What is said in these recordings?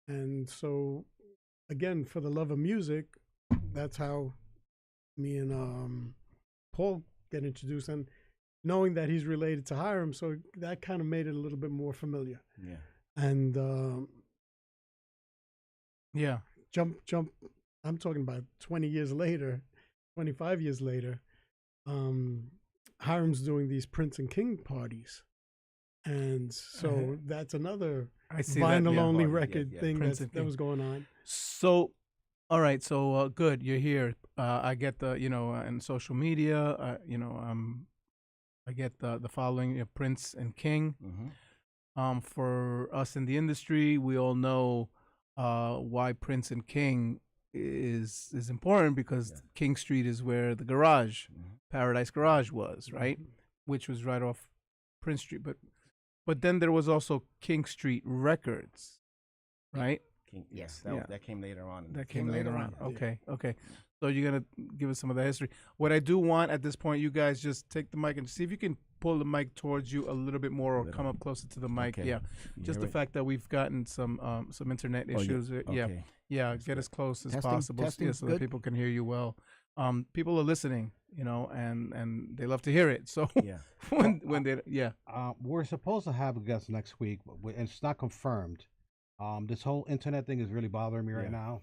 And so, again, for the love of music, that's how me and Paul get introduced. And knowing that he's related to Hiram, so that kind of made it a little bit more familiar. Yeah. And Yeah. jump. I'm talking about 20 years later, 25 years later. Hiram's doing these Prince and King parties, and so that's another I see vinyl that, only party, record thing Prince that and that King. was going on. So, all right. So good, you're here. I get the in social media. I get the following of Prince and King. For us in the industry, we all know why Prince and King is important because King Street is where the garage, Paradise Garage, was, right, which was right off Prince Street. But then there was also King Street Records, right? Yes, Yeah. that came later on. That came later on. Yeah. Okay. So you're gonna give us some of the history. What I do want at this point, you guys just take the mic and see if you can pull the mic towards you a little bit more, or come up closer to the mic. Okay. Yeah, just the fact that we've gotten some internet issues. Okay. Yeah. Get as close as Testing, possible, testing, so that good. people can hear you well. People are listening, and they love to hear it. So Yeah. when they We're supposed to have a guest next week, but it's not confirmed. This whole internet thing is really bothering me right now.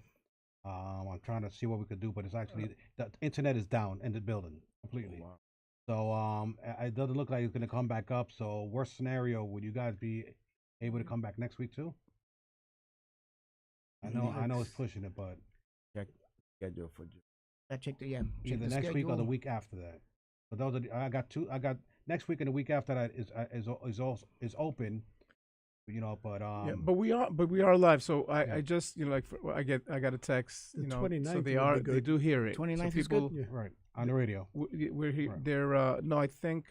I'm trying to see what we could do, but it's actually the internet is down in the building completely. Oh, wow. So it doesn't look like it's going to come back up. So worst scenario, would you guys be able to come back next week too? I know it's pushing it, but Check schedule for I checked the check either the next week or the schedule. week after that. But those are I got two. I got next week and the week after that is open. But but we are live. So I just I got a text. The So 29th they would be they good. do hear it. 29th so is good? people, Yeah. right on the radio. We're here. Right. They're no, I think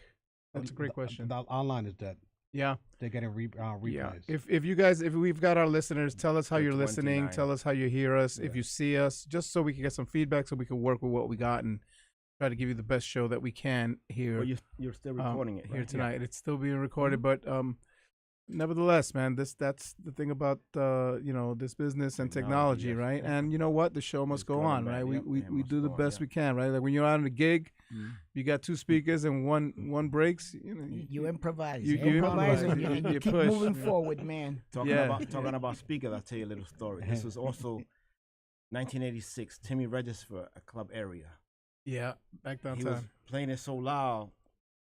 that's a great The- question. The online is dead. Yeah, They're getting replays. yeah. If you guys, if we've got our listeners, tell us how The you're listening. 29. Tell us how you hear us. If Yeah. you see us, just so we can get some feedback, so we can work with what we got and try to give you the best show that we can here. Well, you're still recording it here right? tonight. It's still being recorded, but nevertheless, man, that's the thing about this business and technology, yes. right? And you know what, the show must It's go good on, and bad. right? Yep, We it we must do the go on, best yeah. we can, right? Like when you're on a gig, you got two speakers and one breaks. You improvise. you improvise improvise. and You- you you keep push. moving Yeah. forward, man. Talking about speakers, I'll tell you a little story. This was also 1986. Timmy Register, a club area. Yeah, back He was downtown. playing it so loud,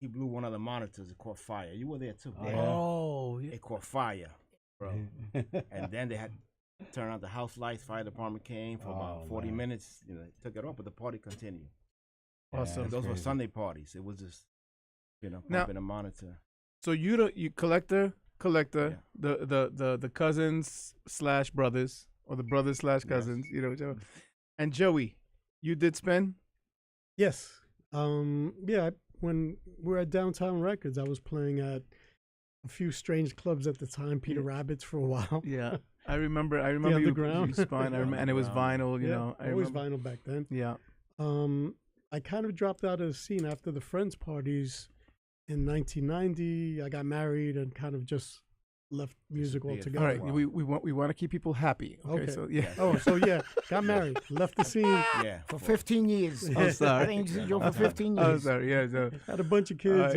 he blew one of the monitors. It caught fire. You were there too. Oh, Dad. yeah. Oh, yeah. It caught fire, bro. And then they had to turn out the house lights. Fire department came for about Oh, 40 man. minutes. Took it off, but the party continued. Awesome. And that's those were crazy. Sunday parties. It was just, Now- pumping a monitor. So you collector, Yeah. the cousins / brothers, or the brothers / cousins, Joe. And Joey, you did spin. Yes. Yeah. When we were at Downtown Records, I was playing at a few strange clubs at the time. Peter Rabbit's for a while. Yeah, I remember you Underground. spun, and it was vinyl. I always remember. vinyl back then. Yeah. I kind of dropped out of the scene after the Friends parties in 1990. I got married and kind of just left music Disappeared. All altogether. right, we want to keep people happy. Okay, Okay. so yeah. Oh, so yeah, got married, left the scene, Yeah. For 15 years. I'm sorry. I think you said Joe for 15 Oh, years. sorry. Yeah. So, had a bunch of kids.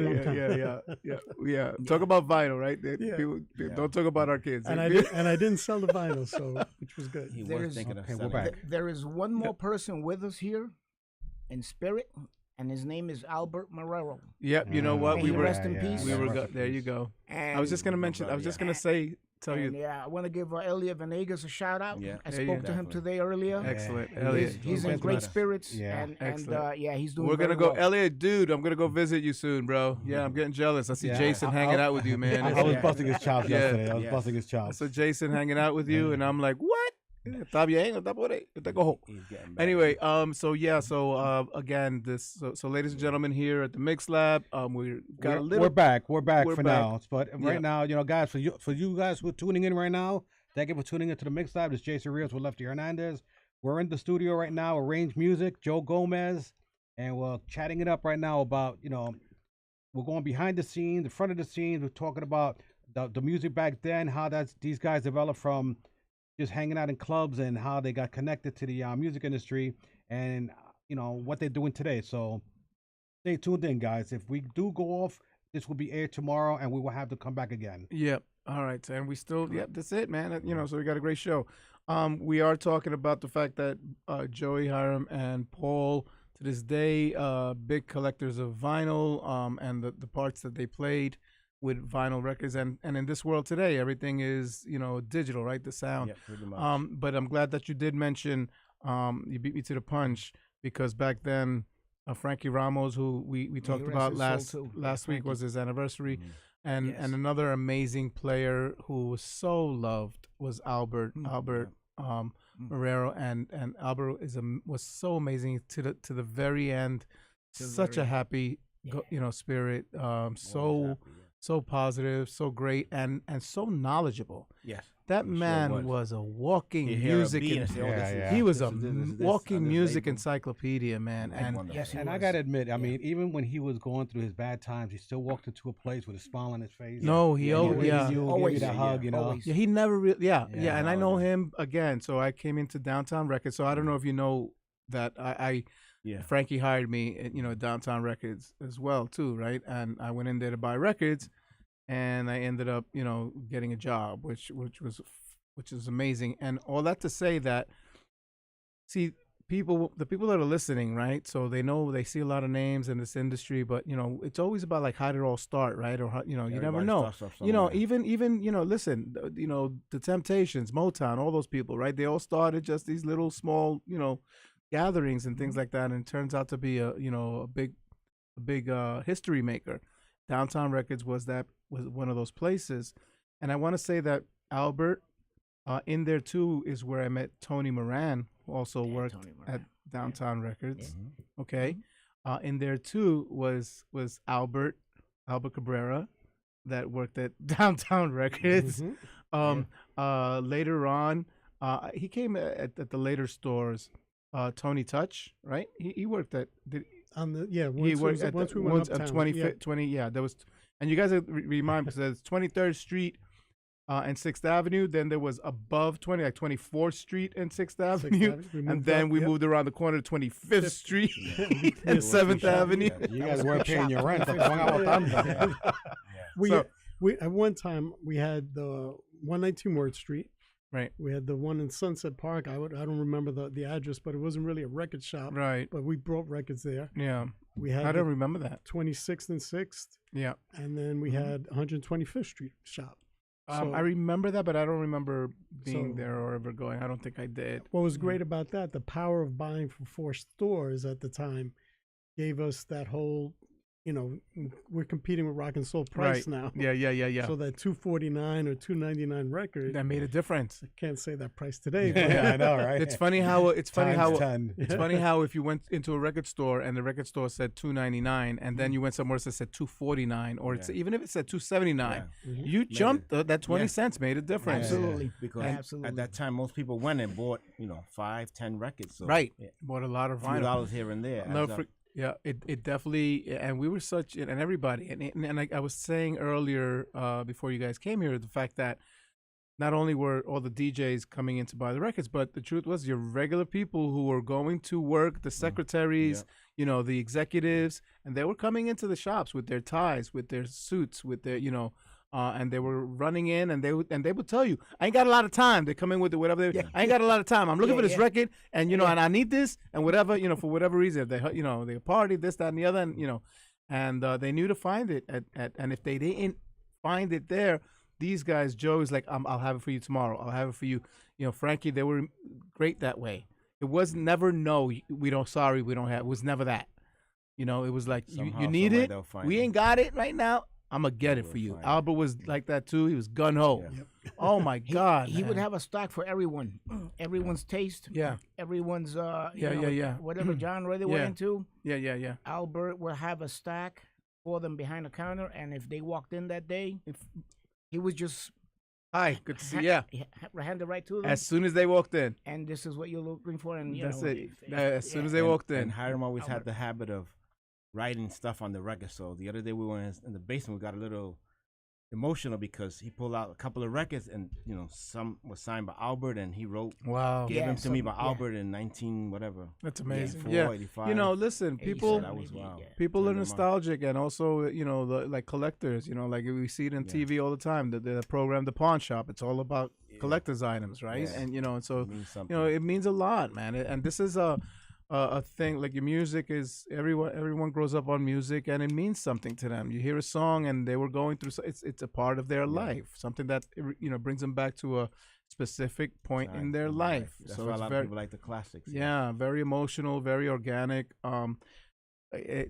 yeah. Talk about vinyl, right? Yeah. People, Yeah. don't talk about our kids. And I didn't sell the vinyl, so which was good. He There was is- thinking of Okay, we're selling back. it. There is one more person with us here in spirit, and his name is Albert Marrero. Yep. You know what? May We he were. rest in peace. We Yeah, were. rest Go, in there you peace. go. And I was just gonna mention. I was just gonna say. Tell and, you. yeah, I want to give Elliot Venegas a shout out. Yeah. I There you spoke go. to him Definitely. today earlier. Excellent, Yeah. Elliot. He's in Thanks, great man. spirits. Yeah. And Excellent. yeah, he's doing We're gonna very go, well. Elliot, dude. I'm gonna go visit you soon, bro. Yeah, I'm getting jealous. I see Yeah, Jason I- hanging I- out with you, man. I was Yeah. busting his chops Yeah. yesterday. I was Yes. busting his I chops. saw Jason hanging out with you, and I'm like, what? Está bien, está por ahí, está cojo. He's getting back. Anyway, again, so ladies and gentlemen, here at the Mix Lab, we got a little. We're back. We're back we're for back. now. But Yeah. right now, guys, for you guys who are tuning in right now, thank you for tuning into the Mix Lab. It's Jason Rios with Lefty Hernandez. We're in the studio right now, Arranged Music, Joe Gomez, and we're chatting it up right now about, we're going behind the scenes, the front of the scenes. We're talking about the music back then, how these guys developed from just hanging out in clubs and how they got connected to the music industry and what they're doing today. So stay tuned in, guys. If we do go off, this will be aired tomorrow, and we will have to come back again. Yep. All right, and we still, yep, that's it, man. So we got a great show. We are talking about the fact that Joey, Hiram, and Paul, to this day, big collectors of vinyl, and the parts that they played with vinyl records, and in this world today, everything is digital, right? The sound. Yeah, pretty much. But I'm glad that you did mention. You beat me to the punch because back then, Frankie Ramos, who we talked about last week, was his anniversary. And another amazing player who was so loved was Albert Marrero, and Albert was so amazing to the very end. Such a happy spirit, so positive, so great, and so knowledgeable. Yes. That man was a walking music. He was a walking music encyclopedia, man. And I gotta admit, I mean, even when he was going through his bad times, he still walked into a place with a smile on his face. No, he always gave you that hug, Yeah, he never really. And I know him again. So I came into Downtown Records. So I don't know if you know that Frankie hired me at Downtown Records as well too, right? And I went in there to buy records. And I ended up, getting a job, which is amazing. And all that to say that, see, the people that are listening, right? So they see a lot of names in this industry, but it's always about like how did it all start, right? Or how, you never know. Even listen, the Temptations, Motown, all those people, right? They all started just these little small, gatherings and things like that, and it turns out to be a big history maker. Downtown Records was one of those places, and I want to say that Albert, in there too, is where I met Tony Moran, who also worked at Downtown Records. Yeah. Okay, in there too was Albert Cabrera, that worked at Downtown Records. Later on, he came at the later stores. Tony Touch, right? He worked at. Once we went uptown. 20, there was, and you guys remind me, because there's 23rd Street and 6th Avenue, then there was above 24th Street and 6th Avenue, and then we moved around the corner to 25th Street and 7th Avenue. You guys weren't paying your rent. We at one time we had the 119 Word Street. Right. We had the one in Sunset Park. I don't remember the address, but it wasn't really a record shop. Right. But we brought records there. Yeah. We had I don't remember that. 26th and 6th. Yeah. And then we had 125th Street shop. I remember that, but I don't remember being there or ever going. I don't think I did. What was great about that, the power of buying from 4 stores at the time gave us that whole, we're competing with rock and soul price now. Yeah. So that $249 or $299 record, that made a difference. I can't say that price today. Yeah, I know, right? It's funny how if you went into a record store and the record store said $299, and then you went somewhere else that said $249, or even if it said $279, you jumped that 20 cents made a difference. Absolutely, because at that time most people went and bought 5-10 records. So, bought a lot of vinyl, $2 here and there. Yeah, it definitely, and we were and everybody, and I was saying earlier before you guys came here, the fact that not only were all the DJs coming in to buy the records, but the truth was your regular people who were going to work, the secretaries, the executives, and they were coming into the shops with their ties, with their suits, with their, and they were running in, and they would tell you, I ain't got a lot of time. They come in with whatever. I ain't got a lot of time. I'm looking for this record, and and I need this, and whatever, for whatever reason, if they they party this, that, and the other, and they knew to find it and if they didn't find it there, these guys, Joe's like, I'll have it for you tomorrow. I'll have it for you. Frankie, they were great that way. It was never we don't have. It was never that. It was like you need it. We ain't got it right now. I'm going to get it for you. Albert was like that too. He was gun-ho. Yeah. Oh, my God. He would have a stock for everyone. Everyone's taste. Yeah. Everyone's, whatever genre they were into. Yeah. Albert would have a stack for them behind the counter. And if they walked in that day, he was just... Hi, good to see you. Hand it right to them. As soon as they walked in. And this is what you're looking for. And that's it. As soon as they walked in. And Hiram always had the habit of writing stuff on the record. So the other day we went in the basement, we got a little emotional because he pulled out a couple of records, and some was signed by Albert, and he wrote, Wow. gave them to me by yeah. Albert in 19 whatever. That's amazing. 84, Yeah. 85. You know, listen, people that was wild. people are Turned them on. nostalgic, and also, like collectors, like we see it in TV all the time. The program, The Pawn Shop, it's all about collector's items, right? Yeah. And and so It means something. it means a lot, man. And this is a thing, like your music is everyone grows up on music, and it means something to them. You hear a song and they were going through it's a part of their life, something that brings them back to a specific point in their life. That's So why a it's lot very, of people like the classics. yeah, very emotional, very organic.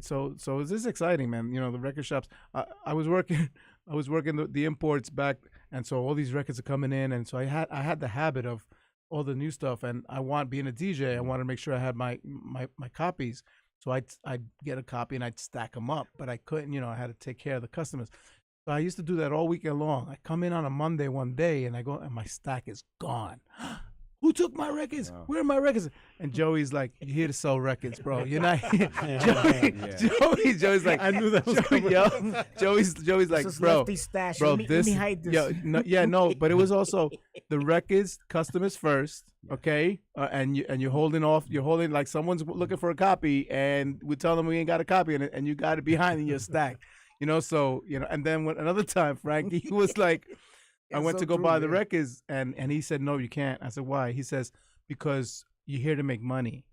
So this is exciting, man. The record shops. I was working the imports back, and so all these records are coming in, and so I had the habit of all the new stuff, and being a DJ, I wanted to make sure I had my copies. So I'd get a copy and I'd stack them up, but I couldn't. I had to take care of the customers. So I used to do that all weekend long. I come in on a Monday one day, and I go, and my stack is gone. Who took my records? Wow. Where are my records? And Joey's like, "You're here to sell records, bro. You're not." Joey's like, I knew that was coming. Joey's like, This is bro, Lefty stash. bro, Let me this, hide this. no, but it was also the records, customers first, okay, and you're holding like someone's looking for a copy, and we tell them we ain't got a copy, and you got it behind in your stack, so and then another time, Frankie was like, I went so to go true, buy the man. records, and he said, no, you can't. I said, why? He says, because you're here to make money.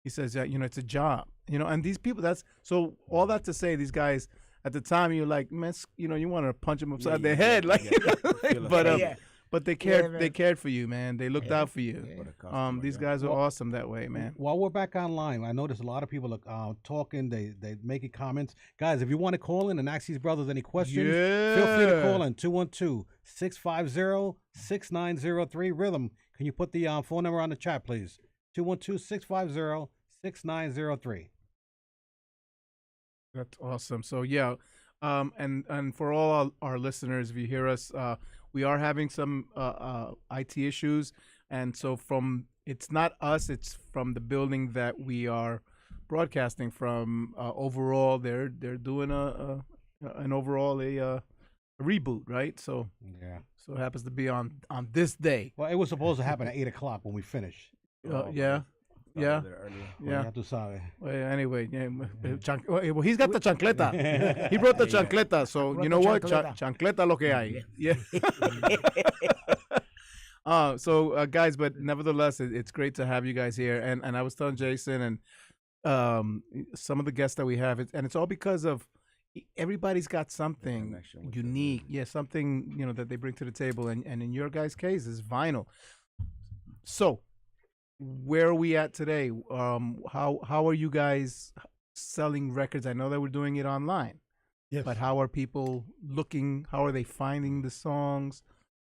He says, it's a job, and these people, so all that to say, these guys at the time, you're like, man, you want to punch them upside their head, but they cared, man. they cared for you, man. They looked out for you. For the customer, These yeah. guys are awesome that way, man. While we're back online, I noticed a lot of people are talking. They making comments. Guys, if you want to call in and ask these brothers any questions, feel free to call in 212-650-6903. Rhythm, can you put the phone number on the chat, please? 212-650-6903. That's awesome. So yeah, and for all our listeners, if you hear us, we are having some IT issues, and so it's not us, it's from the building that we are broadcasting from. Overall, they're doing an overall a reboot, right? So Yeah. so it happens to be on this day. Well, it was supposed to happen at 8:00 when we finish. Yeah. Yeah. Ya tú sabes. Well, anyway, well, he's got the chancleta. He brought the chancleta, so you know what? Chancleta lo que hay. Yeah. So guys, but nevertheless, it's great to have you guys here. And I was telling Jason and some of the guests that we have, and it's all because of everybody's got something unique. Yeah, something that they bring to the table, and in your guys' case, is vinyl. So, where are we at today? How are you guys selling records? I know that we're doing it online. Yes. But how are people looking? How are they finding the songs?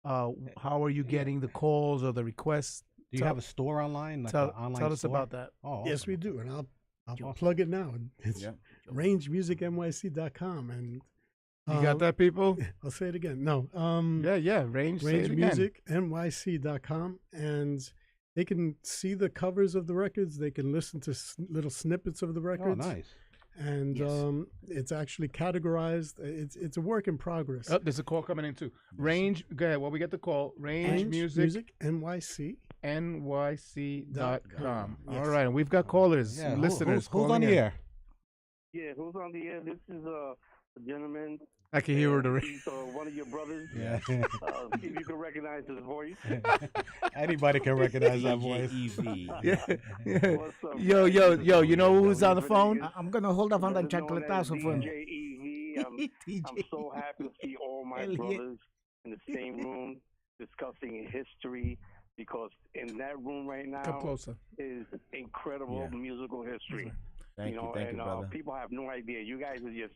How are you getting the calls or the requests? Do you have a store online? Like an online tell us store? about that. Oh, Yes, we do, and I'll plug it now. It's rangemusicnyc.com, and You got that, people? I'll say it again. No, Yeah. Range. Say it again. rangemusicnyc.com, and they can see the covers of the records. They can listen to little snippets of the records. Oh, nice. And it's actually categorized. It's a work in progress. Oh, there's a call coming in too. Range. Go ahead. Well, we get the call. Range Music NYC. NYC.com. Yes. All right, and we've got callers, Yeah, listeners. who's on calling the in. air? Yeah, who's on the air? This is a gentleman. I can hear the. He's one of your brothers. Yeah. See if you can recognize his voice. Anybody can recognize that voice. Yeah. What's up, Yo, you know who's on the phone? I'm gonna hold off on the Better known as chancletazo for him. DJ EV. I'm so happy to see all my Hell yeah. brothers in the same room discussing history, because in that room right Come now closer. is incredible musical history. Thank you, and brother. people have no idea. You guys are just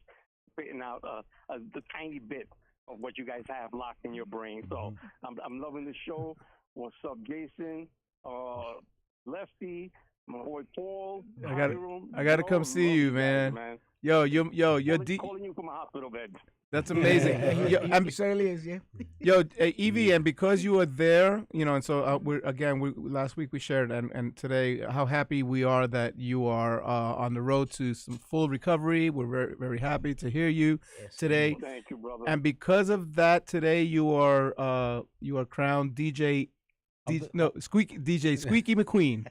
spitting out the tiny bit of what you guys have locked in your brain. So I'm loving the show. What's up, Jason? Lefty, my boy Paul. I gotta come see you, man. Yo, you're calling you from a hospital bed. That's amazing. Certainly is, yeah. Yo, Evie, and because you were there, and so last week we shared, and today, how happy we are that you are on the road to some full recovery. We're very, very happy to hear you today. Thank you, brother. And because of that, today you are crowned DJ Squeaky McQueen.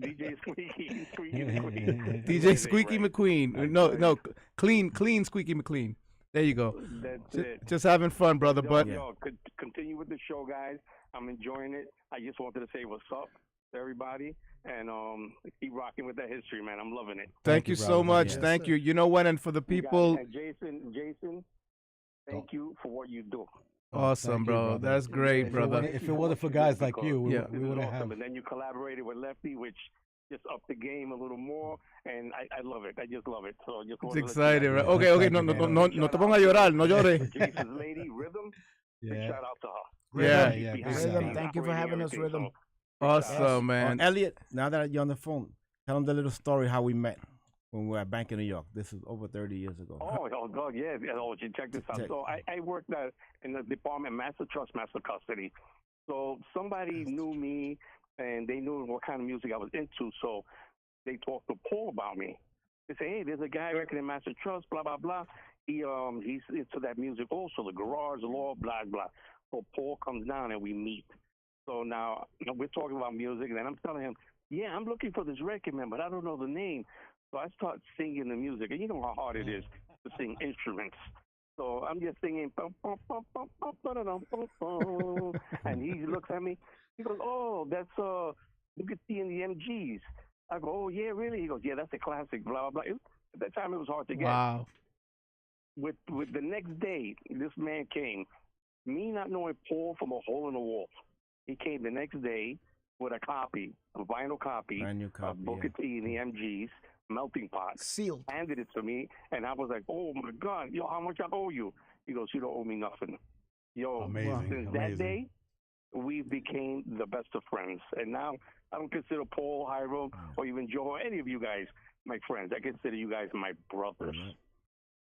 DJ Squeaky McQueen. DJ Squeaky McQueen. No, clean Squeaky McQueen. There you go. That's it. Just having fun, brother. But Continue with the show, guys. I'm enjoying it. I just wanted to say what's up to everybody, and keep rocking with that history, man. I'm loving it. Thank you so much. Yes. Thank you. You know what? And for the people, and Jason, thank you for what you do. Awesome, bro. That's great, brother. If it wasn't for guys like you, we wouldn't have. And then you collaborated with Lefty, which just upped the game a little more, and I love it. I just love it. So just it's exciting, right? Okay. No te pongas a llorar, no llores. Jason's lady, Rhythm. Big shout out to her. Yeah. Rhythm, thank you for having us, Rhythm. Awesome, man. Elliot, now that you're on the phone, tell them the little story how we met when we were at Bank in New York. This is over 30 years ago. Oh God, yeah. Oh, check this out. So I worked in the department, Master Trust, Master Custody. So somebody knew me, and they knew what kind of music I was into. So they talked to Paul about me. They say, hey, there's a guy working in Master Trust, blah, blah, blah. He's into that music also, the garage law, blah, blah. So Paul comes down and we meet. So now we're talking about music, and then I'm telling him, yeah, I'm looking for this record, man, but I don't know the name. So I start singing the music, and you know how hard it is to sing instruments. So I'm just singing, and he looks at me. He goes, oh, that's you could see in the MGs. I go, oh yeah, really? He goes, yeah, that's a classic. Blah blah blah. At that time, it was hard to get. Wow. With the next day, this man came. Me not knowing Paul from a hole in the wall. He came the next day with a vinyl copy of Booker T and the MGs, Melting Pot. Sealed. Handed it to me, and I was like, oh my God, yo, how much I owe you? He goes, you don't owe me nothing. Yo, since that day, we became the best of friends. And now I don't consider Paul, Hiram, or even Joe, or any of you guys my friends. I consider you guys my brothers.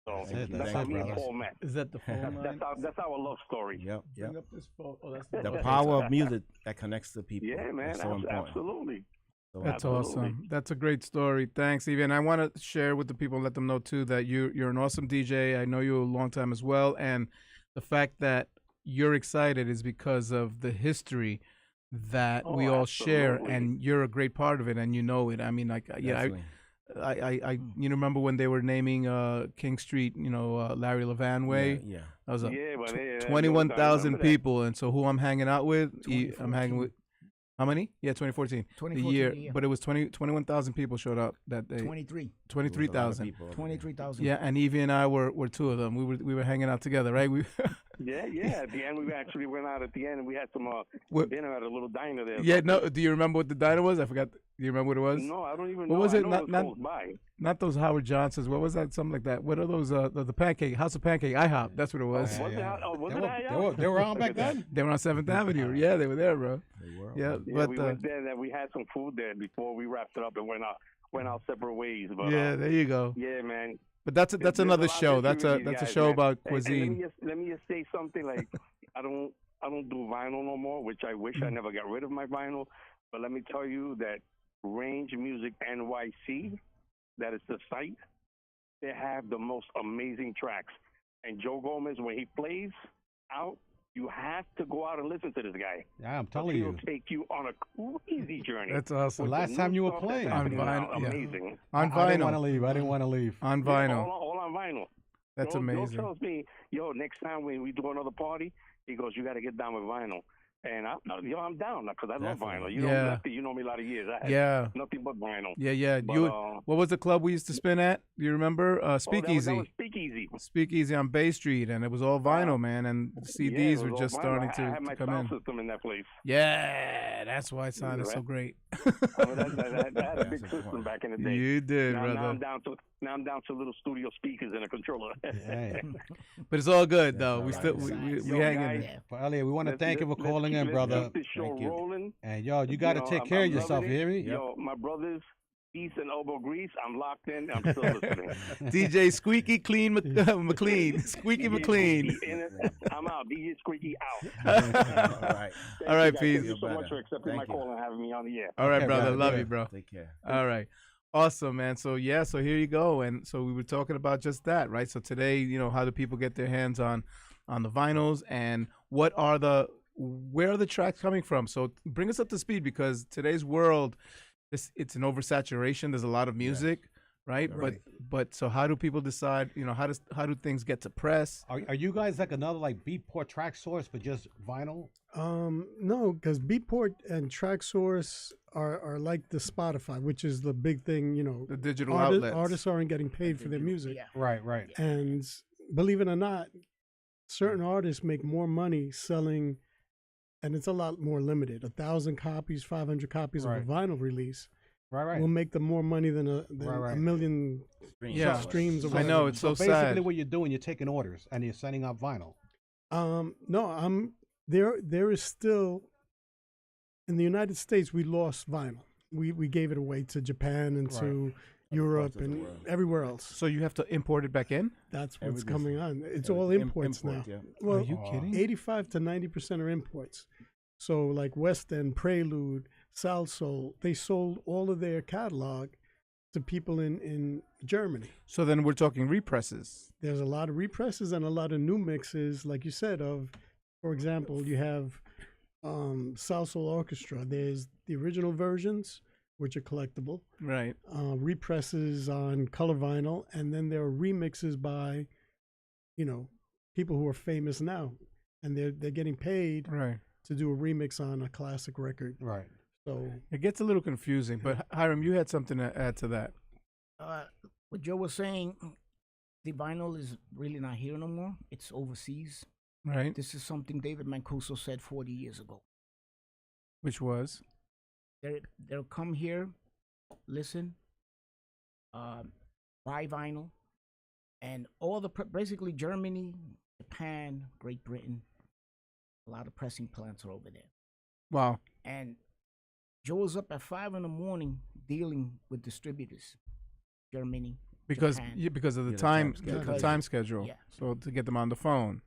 So that's how me and Paul met. Is that the phone line? That's our love story. Yep. Bring up this phone. Oh, that's the power of music that connects the people. Yeah, man. So absolutely. That's awesome. That's a great story. Thanks, Evie. And I want to share with the people and let them know, too, that you're an awesome DJ. I know you a long time as well. And the fact that you're excited is because of the history that we all share. And you're a great part of it, and you know it. I mean, like, yeah, I you remember when they were naming King Street, Larry Levan Way? Yeah. I was 21,000 people. And so who I'm hanging out with, I'm hanging with. How many? Yeah, 2014. The year. But it was 21,000 people showed up that day. 23,000. 23,000. Yeah, and Evie and I were two of them. We were hanging out together, right? Yeah. At the end, we actually went out at the end, and we had some dinner at a little diner there. Yeah, no. Do you remember what the diner was? I forgot. Do you remember what it was? No, I don't even know. What was it? Not those Howard Johnsons. What was that? Something like that. What are those? The pancake House of Pancake. IHOP. That's what it was. They were on back then. They were on 7th Avenue. Yeah, they were there, bro. They were. Yeah, but we went there, and we had some food there before we wrapped it up and went our separate ways. But yeah, there you go. Yeah, man. But that's another show. That's a show about cuisine. And let me just say something. Like I don't do vinyl no more, which I wish I never got rid of my vinyl. But let me tell you that Range Music NYC, that is the site, they have the most amazing tracks. And Joe Gomez, when he plays out, you have to go out and listen to this guy. Yeah, I'm telling you. He'll take you on a crazy journey. That's awesome. The last time you were playing. On vinyl. Amazing. On vinyl. I didn't want to leave. On vinyl. All on vinyl. That's amazing. Joe tells me, next time when we do another party, he goes, you got to get down with vinyl. And I'm down because I love vinyl. You know me a lot of years. I had nothing but vinyl. Yeah. But, what was the club we used to spin at? Do you remember? Speakeasy. That was Speakeasy. Speakeasy on Bay Street, and it was all vinyl, man. And the CDs were just starting to come in. I had my sound system in that place. Yeah, that's why it sounded so great. I had a big system back in the day. You did, brother. Now I'm down to little studio speakers and a controller. But it's all good though. We hang in there. Elliot, we want to thank you for calling in, brother. Keep this show rolling. And you got to take care of yourself, you hear me? Yo, my brothers, Peace and elbow grease. I'm locked in. I'm still listening. DJ Squeaky Clean McLean. Squeaky McLean. I'm out. DJ Squeaky out. All right. All right, Thank peace. you so much for accepting my call and having me on the air. All right, Okay, brother. brother. Love Yeah. you, bro. Take care. All right. Awesome, man. So yeah, so here you go. And so we were talking about just that, right? So today, you know, how do people get their hands on the vinyls, and where are the tracks coming from? So bring us up to speed, because today's world, it's an oversaturation. There's a lot of music, right? Right. But so how do people decide, you know, how do things get to press? Are you guys like another like Beatport track source but just vinyl? No, because Beatport and TrackSource are like the Spotify, which is the big thing. You know, The digital outlets. artists aren't getting paid for their music, Yeah. Right. and believe it or not, certain artists make more money selling, and it's a lot more limited. 1,000 copies, 500 copies Right. of a vinyl release Right. will make them more money than a Right. million Yeah. streams. Or I whatever. know, it's so basically sad. what you're doing, you're taking orders and you're sending out vinyl. No, there is still, in the United States, we lost vinyl. We gave it away to Japan and to Europe parts of the and world. everywhere else. So you have to import it back in? That's what's Everything's- coming on. It's everything- all imports import, now. yeah. Well, Are you kidding? 85 to 90% are imports. So like West End, Prelude, Salsoul, they sold all of their catalog to people in Germany. So then we're talking represses. There's a lot of represses and a lot of new mixes, like you said, of, for example, you have Salsoul Orchestra. There's the original versions, which are collectible, Right. represses on color vinyl, and then there are remixes by, you know, people who are famous now, and they're getting paid Right. to do a remix on a classic record. Right. So It gets a little confusing, but Hiram, you had something to add to that. What Joe was saying, the vinyl is really not here no more. It's overseas. Right. This is something David Mancuso said 40 years ago. Which was? They'll come here, listen, buy vinyl, and all the basically Germany, Japan, Great Britain, a lot of pressing plants are over there. Wow. And Joe was up at 5 in the morning dealing with distributors, Germany, Because Japan. because of the Yeah, the time time schedule. the time schedule. Yeah. So to get them on the phone.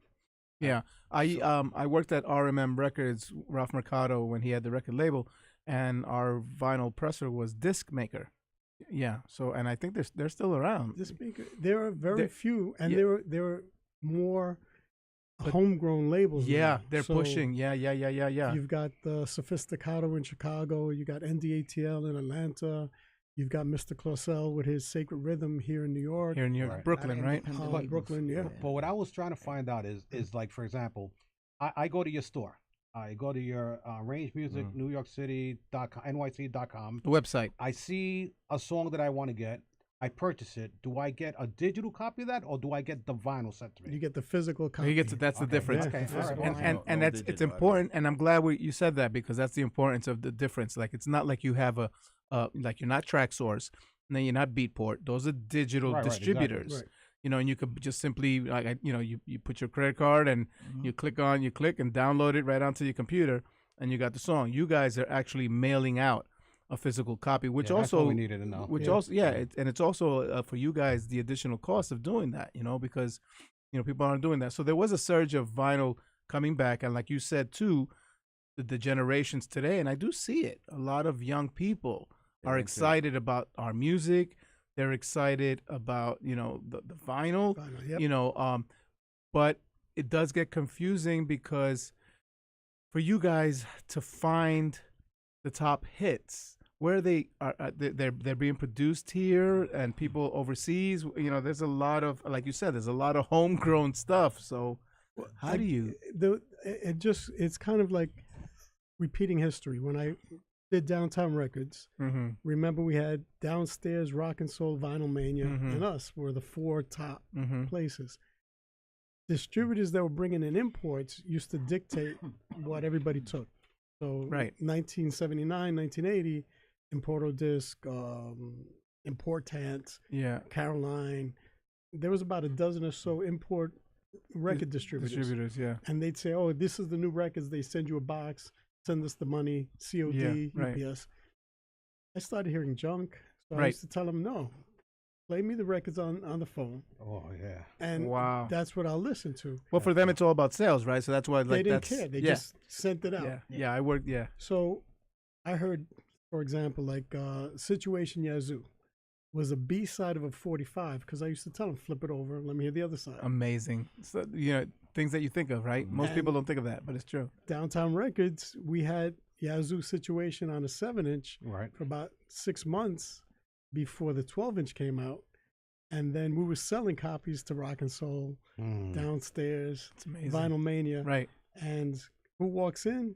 Yeah. I worked at RMM Records, Ralph Mercado, when he had the record label, and our vinyl presser was Disc Maker. Yeah. So, and I think they're still around. this maker, there are very There- few, and yeah. there are more But- homegrown labels. Yeah, now. they're So pushing. Yeah. You've got the Sophisticato in Chicago. You got NDATL in Atlanta. You've got Mr. Clausel with his Sacred Rhythm here in New York. Here in New York, Right. Brooklyn, right? Independent Oh, labels. Brooklyn, yeah. But what I was trying to find out is like, for example, I go to your store. I go to your Range Music, Mm. New York City.com, NYC.com. The website. I see a song that I want to get. I purchase it. Do I get a digital copy of that, or do I get the vinyl sent to me? You get the physical copy. He gets it. That's the Okay, difference. okay, all right. And No it's digital, I important, and I'm glad you said that, because that's the importance of the difference. Like, it's not like you have like you're not TrackSource, and then you're not Beatport. Those are digital Right, exactly. distributors. Right. You know, and you could just simply you put your credit card and you click and download it right onto your computer, and you got the song. You guys are actually mailing out a physical copy, which Yeah, that's what also we needed to know. which Yeah. also and it's also for you guys the additional cost of doing that, you know, because people aren't doing that. So there was a surge of vinyl coming back, and like you said too, the generations today, and I do see it. A lot of young people are excited about our music. They're excited about the vinyl. Yep. But it does get confusing, because for you guys to find the top hits, where they are, they're being produced here, and people overseas. There's a lot of, like you said, there's a lot of homegrown stuff. So how do you? It's kind of like repeating history. When I did Downtown Records, Mm-hmm. remember we had Downstairs, Rock and Soul, Vinyl Mania, Mhm. and us were the 4 top Mm-hmm. places. Distributors that were bringing in imports used to dictate what everybody took. So Right. 1979, 1980, Importo Disc, Important, Yeah. Caroline. There was about a dozen or so import record distributors. Yeah. And they'd say, oh, this is the new records. They send you a box, send us the money, COD, Yeah, right. UPS. I started hearing junk, So I Right. used to tell them, no, play me the records on the phone, Oh yeah. and Wow. that's what I'll listen to. Well, for them, it's all about sales, right? So that's why, like, They didn't that's care. They yeah, just sent it out. yeah. I worked. Yeah, So I heard, for example, like Situation Yazoo was a B side of a 45 because I used to tell them, flip it over, let me hear the other side. amazing. So things that you think of, right? Most And- people don't think of that, but it's true. Downtown Records, we had Yazoo Situation on a 7-inch Right. for about 6 months before the 12-inch came out. And then we were selling copies to Rock and Soul, Downstairs, It's amazing. Vinyl Mania. Right. And who walks in?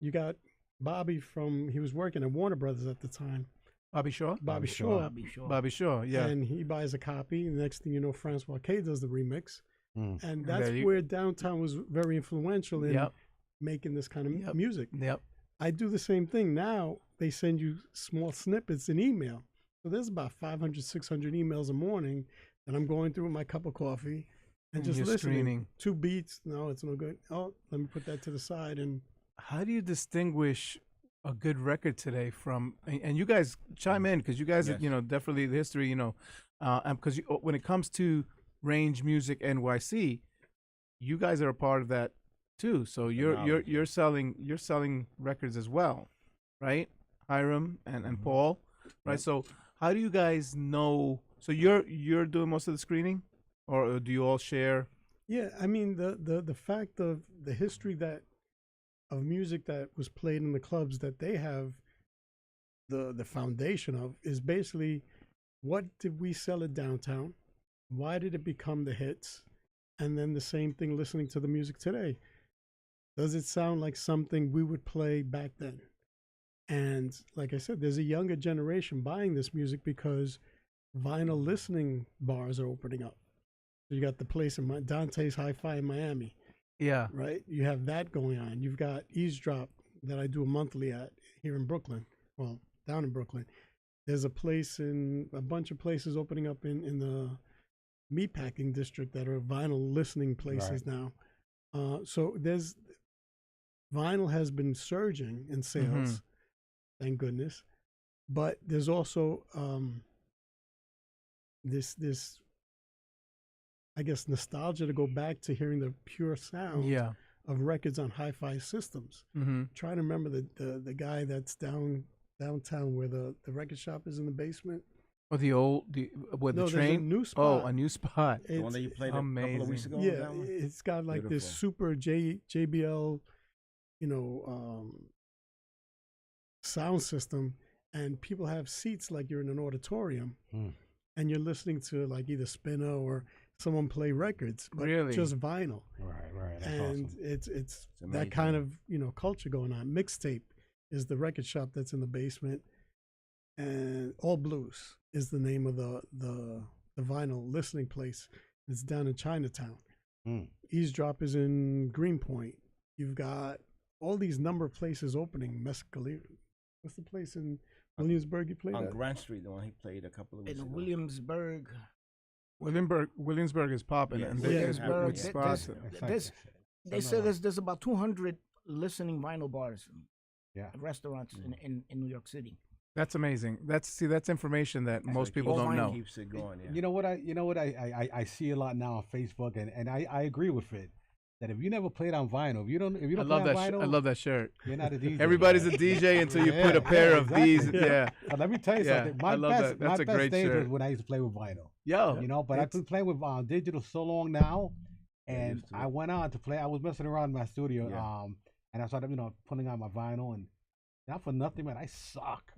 You got Bobby he was working at Warner Brothers at the time. Bobby Shaw. Bobby Shaw. Bobby Shaw. Bobby Shaw. Yeah. And he buys a copy. And the next thing you know, Francois K does the remix. And that's There you- where Downtown was very influential in Yep. making this kind of Yep. music. Yep. I do the same thing now. They send you small snippets in email. So there's about 500, 600 emails a morning that I'm going through with my cup of coffee and just You're listening. screening. 2 beats. No, it's no good. Oh, let me put that to the side. And How do you distinguish a good record today from? And you guys chime in because you guys, Yes. definitely the history, because when it comes to Range Music NYC, you guys are a part of that too. So you're selling records as well, right? Hiram and Paul, right? Yep. So how do you guys know? So you're doing most of the screening, or do you all share? yeah, I mean, the fact of the history of music that was played in the clubs that they have the foundation of is basically what did we sell at Downtown? Why did it become the hits? And then the same thing listening to the music today. Does it sound like something we would play back then? And like I said, there's a younger generation buying this music because vinyl listening bars are opening up. So you got the place in Dante's Hi-Fi in Miami, Yeah. right? You have that going on. You've got Eavesdrop that I do a monthly at here in Brooklyn. Well, down in Brooklyn. There's a bunch of places opening up in the meatpacking district that are vinyl listening places now. So vinyl has been surging in sales, thank goodness. But there's also this I guess nostalgia to go back to hearing the pure sound Yeah. of records on hi-fi systems. Mm-hmm. Trying to remember the guy that's downtown where the record shop is in the basement. Or with No, the there's train? a new Oh, spot. a new spot. The one that you played a couple of weeks ago. Yeah, that one? it's got like this Beautiful. super JBL, sound system, and people have seats like you're in an auditorium, and you're listening to like either Spinner or someone play records, but Really? just vinyl. Right. That's And awesome. it's that amazing. kind of culture going on. Mixtape is the record shop that's in the basement, and All Blues is the name of the vinyl listening place. It's down in Chinatown. Eavesdrop is in Greenpoint. You've got all these number of places opening. Mescaline. What's the place in Williamsburg you played On at? Grant Street, the one he played a couple of weeks In ago. Williamsburg. Williamsburg is popping, Yes. and Yeah, they Williamsburg. which spots. They say there's about 200 listening vinyl bars, Yeah. restaurants in New York City. That's amazing. That's information that most people keeps- don't know. Keeps it going. Yeah. You know what I see a lot now on Facebook, and I agree with it. That if you never played on vinyl, if you don't I play love on that. vinyl, I love that shirt. you're not a DJ. Everybody's a DJ until you put a pair of exactly. these. Yeah. But let me tell you Yeah, something. I My love best, that. That's my a best great days was shirt. when I used to play with vinyl. Yo. You know, but I've been playing with digital so long now, and used to I it. went on to play. I was messing around in my studio, Yeah. and I started, putting on my vinyl, and not for nothing, man, I suck.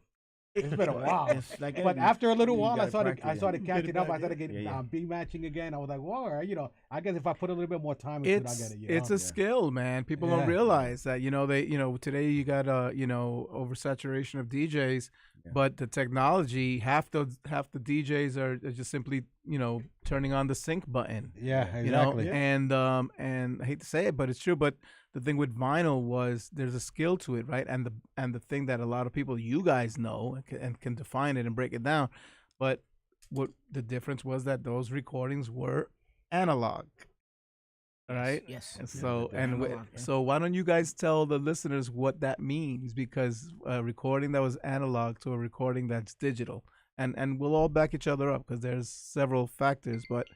It's been a while, It's like but anything. after a little You while, I gotta started practice, catching up. back, I started getting yeah. beat matching again. I was like, well, all right, I guess if I put a little bit more time into it, I'll get it. It's a skill, man. People don't Yeah. realize that. Today you got oversaturation of DJs, Yeah. but the technology, half the DJs are just simply turning on the sync button. Yeah, You know, exactly. and I hate to say it, but it's true. But the thing with vinyl was there's a skill to it, right? And the thing that a lot of people, you guys know, and can define it and break it down. But what the difference was that those recordings were analog, right? Yes. And so they're analog, yeah. so why don't you guys tell the listeners what that means? Because a recording that was analog to a recording that's digital, and we'll all back each other up because there's several factors. But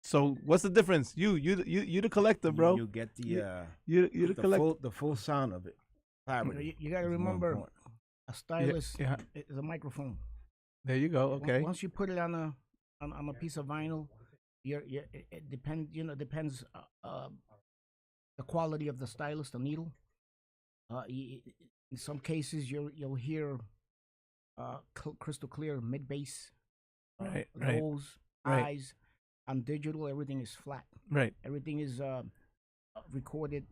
so what's the difference? You the collector, bro. You get the You the collector. the full sound of it. You got to remember, a stylus yeah. is a microphone. There you go. Okay. Once you put it on a piece of vinyl, it depends. Depends the quality of the stylus, the needle. In some cases, you'll hear crystal clear mid bass, Right. lows, Right. highs. On digital, everything is flat. Right. Everything is recorded.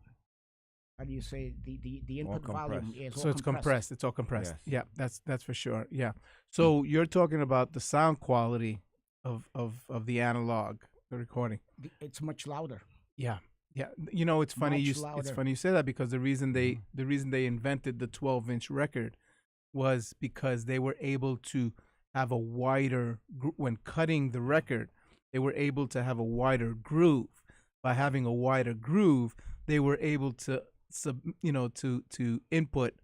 How do you say the input volume? Yeah, So it's compressed. It's all compressed. Yes. Yeah, that's for sure. Yeah. So you're talking about the sound quality of the analog, the recording. It's much louder. Yeah. Yeah. You know, it's funny. Much It's louder. funny you say that because the reason they invented the 12-inch record was because they were able to have a wider when cutting the record. They were able to have a wider groove. By having a wider groove, they were able to to input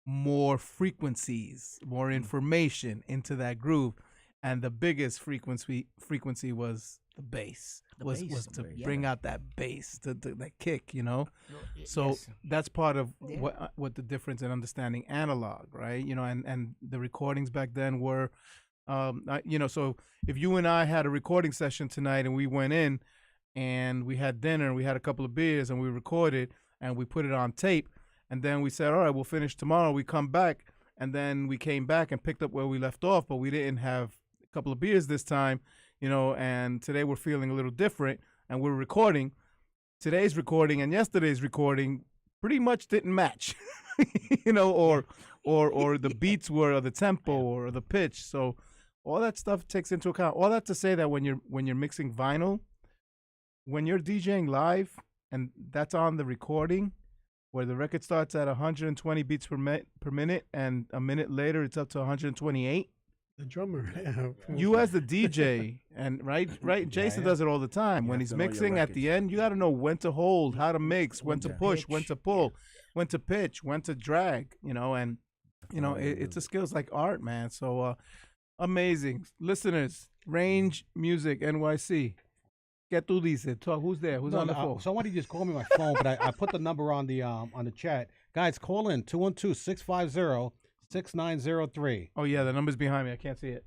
more frequencies, more information into that groove, and the biggest frequency was the bass. Was to bring out that bass, that kick, So Yes. that's part of what the difference in understanding analog, right? And the recordings back then were, so if you and I had a recording session tonight and we went in and we had dinner and we had a couple of beers and we recorded and we put it on tape and then we said, all right, we'll finish tomorrow. We come back and then we came back and picked up where we left off, but we didn't have a couple of beers this time, and today we're feeling a little different and we're recording. Today's recording and yesterday's recording pretty much didn't match, or the beats were, or the tempo or the pitch. So all that stuff takes into account. All that to say that when you're mixing vinyl, when you're DJing live and that's on the recording, where the record starts at 120 beats per minute and a minute later it's up to 128. The drummer. You as the DJ, and right, Jason does it all the time. When he's mixing at the end, you got to know when to hold, how to mix, when to push, when to pull, when to pitch, when to drag. It's a skills like art, man. So amazing, listeners. Range Music NYC. ¿Qué tú dices? Talk. Who's there? Who's on the phone? Somebody just called me my phone, but I put the number on the chat. Guys, call in 212-650-6903. Oh yeah, the number's behind me. I can't see it.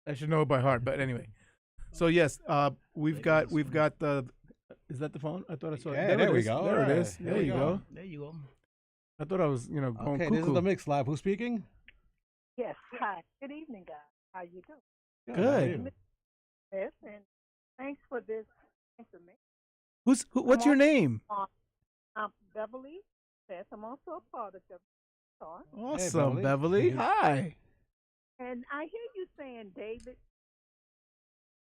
I should know it by heart, but anyway. So yes, we've got the. Is that the phone? I thought I saw it. Yeah, there we go. There it is. There you go. There you go. I thought I was, going Okay, cuckoo. this is the Mix Lab. Who's speaking? Yes. Hi. Good evening, guys. How you doing? Good. Yes, and thanks for this information. What's your name? I'm Beverly. Yes, I'm also a part of the star. Awesome, Hey, Beverly. Hi. And I hear you saying David.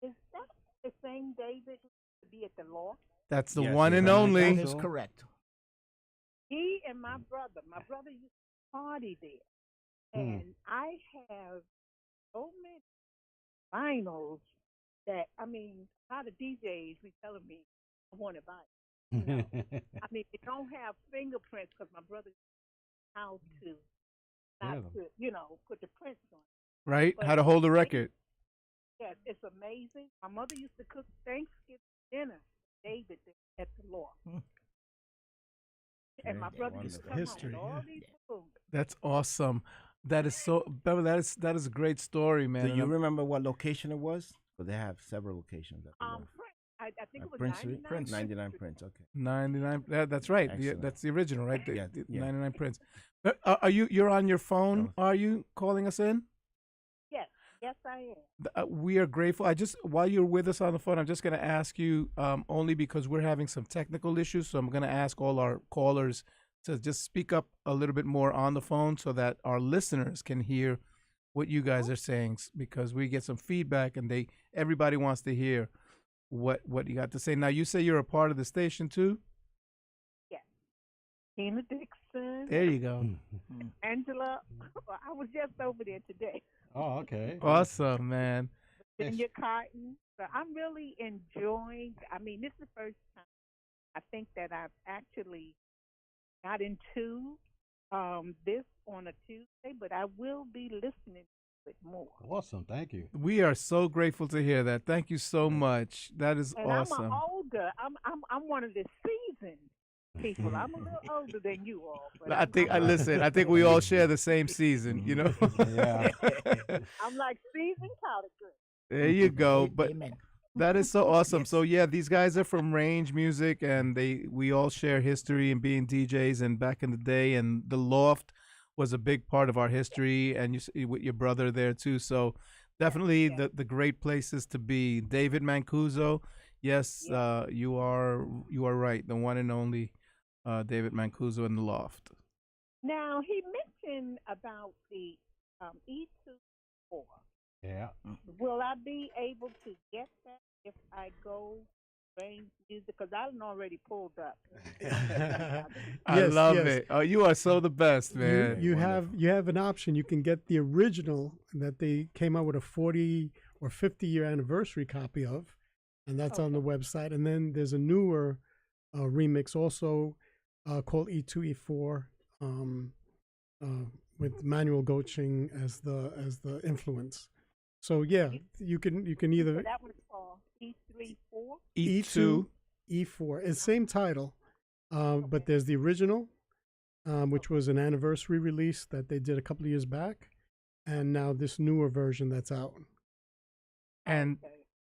Is that the same David to be at the law? That's the Yes, one and yes. only. That is correct. He and my brother used to party there. And I have so many vinyls that, a lot of DJs be telling me I want to buy it. They don't have fingerprints because my brother knows how to put the prints on. Right? But How to hold a record. yes, it's amazing. My mother used to cook Thanksgiving dinner for David at the law. And my brother used to come history, home with all yeah. these food. That's awesome. That is so, Beverly. That is a great story, man. Do you remember what location it was? Because they have several locations. At the law. I think it was Prince 99 Prince. 99 Prince. Okay. 99. That's right. Excellent. That's the original, right? The, Yeah, the yeah. 99 Prince. You're on your phone? Are you calling us in? Yes, I am. We are grateful. While you're with us on the phone, I'm just going to ask you, only because we're having some technical issues, so I'm going to ask all our callers to just speak up a little bit more on the phone so that our listeners can hear what you guys are saying, because we get some feedback and everybody wants to hear what you got to say. Now, you say you're a part of the station too? Yes. Tina Dixon. There you go. Angela. I was just over there today. Oh, okay. Awesome, man. Virginia Cotton. So I'm really enjoying. This is the first time I think that I've actually got into this on a Tuesday, but I will be listening bit more. Awesome. Thank you. We are so grateful to hear that. Thank you so much. That is And awesome. I'm older. I'm one of the seasoned people. I'm a little older than you all. But I think I listen. I think we all share the same season. You know. Yeah. I'm like seasoned collard greens. There you go. But Amen. that is so awesome. Yes. So yeah, these guys are from Range Music, and we all share history and being DJs. And back in the day, and the Loft was a big part of our history. And with your brother there too. So definitely the great places to be. David Mancuso, yes, you are right. The one and only David Mancuso in the Loft. Now he mentioned about the E24. Yeah. Will I be able to get that if I go Range Music? Because I'm already pulled up. I Yes, love yes. it. Oh, you are so the best, man. You have an option. You can get the original that they came out with a 40 or 50-year anniversary copy of, and that's on the website. And then there's a newer remix also called E2 E4 with Manuel Goching as the influence. So yeah, you can either That one's called E34. E2. E4. It's same title, but there's the original, which was an anniversary release that they did a couple of years back, and now this newer version that's out. And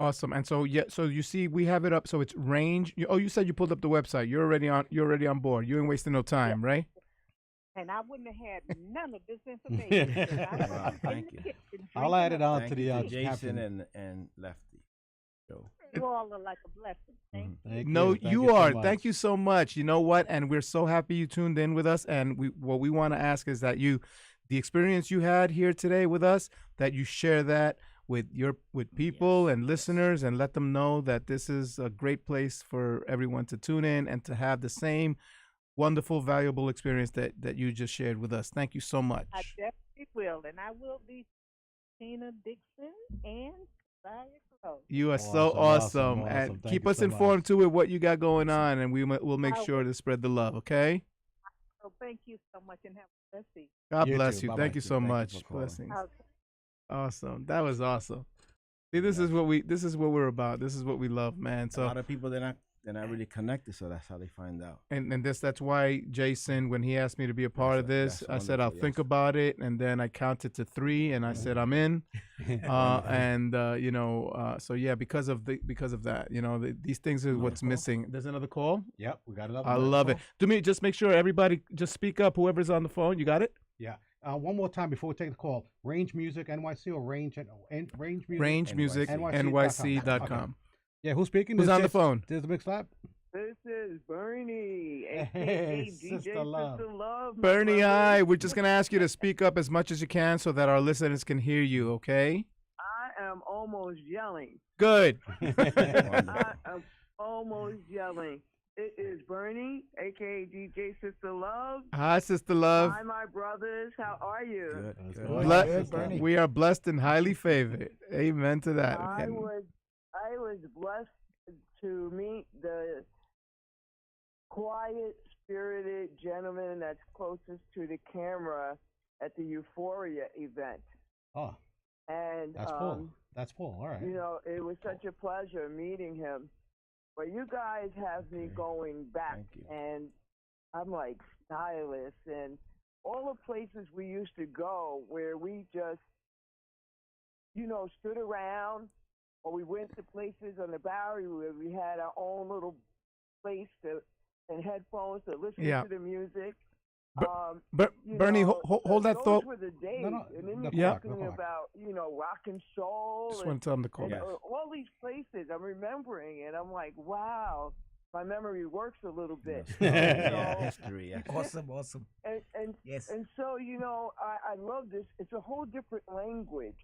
awesome. And so so you see we have it up. So it's Range. You said you pulled up the website. You're already on board. You ain't wasting no time, right? And I wouldn't have had none of this information. Wow, thank you. I'll add it on Thank to the you to caption. Jason and Lefty. So, You all are like a blessing. Thank you. Thank No, Thank you so are. much. Thank you so much. You know what? And we're so happy you tuned in with us. And what we want to ask is that the experience you had here today with us, that you share that with people and listeners, and let them know that this is a great place for everyone to tune in and to have the same wonderful, valuable experience that you just shared with us. Thank you so much. I definitely will. And I will be Tina Dixon and Fire Cruz. You are so awesome. And Thank keep you us so informed much. too with what you got going on, and we'll make I sure to spread the love, okay? So thank you so much and have a blessed evening. God You bless too. you. Bye-bye. Thank you so Thank you much. for calling. Blessings. Okay. Awesome. That was awesome. See, this is what we're about. This is what we love, man. a So lot of people they're not really connected, so that's how they find out. and that's why Jason, when he asked me to be a part of this, that's I said I'll wonderful, think yes. about it, and then I counted to 3, and I said I'm in. So yeah, because of that, these things are what's missing. There's another call. Yep, we got it up. I love it. Do me just make sure everybody just speak up. Whoever's on the phone, you got it. Yeah. One more time before we take the call. Range Music NYC or Range Music? Range Music NYC.com. Yeah, who's speaking? Who's This on the is- phone? This is the Mixed Lab. This is Bernie, Hey, aka DJ Sister Sister Love. Love. my Bernie, brother. we're just gonna ask you to speak up as much as you can so that our listeners can hear you. Okay. I am almost yelling. Good. I am almost yelling. It is Bernie, aka DJ Sister Love. Hi, Sister Love. Hi, my brothers. How are you? Good. That's good. good. Ble- Good, Bernie. we are blessed and highly favored. Amen to that. I And was blessed to meet the quiet, spirited gentleman that's closest to the camera at the Euphoria event. Oh, And that's Paul. That's Paul. All right. it was such a pleasure meeting him. But you guys have me going back, Thank you. and I'm like stylists and all the places we used to go where we just, stood around, or we went to places on the Bowery where we had our own little place and headphones to listen Yeah. to the music. Bernie, hold that those thought. were the days. No, and then the you're clock, the talking clock. about, rock and soul. Just and, want to tell them to call and, back. Yes. all these places I'm remembering, and I'm like, wow, my memory works a little bit. Yeah, history. Yeah. Awesome. And Yes. and so I love this. It's a whole different language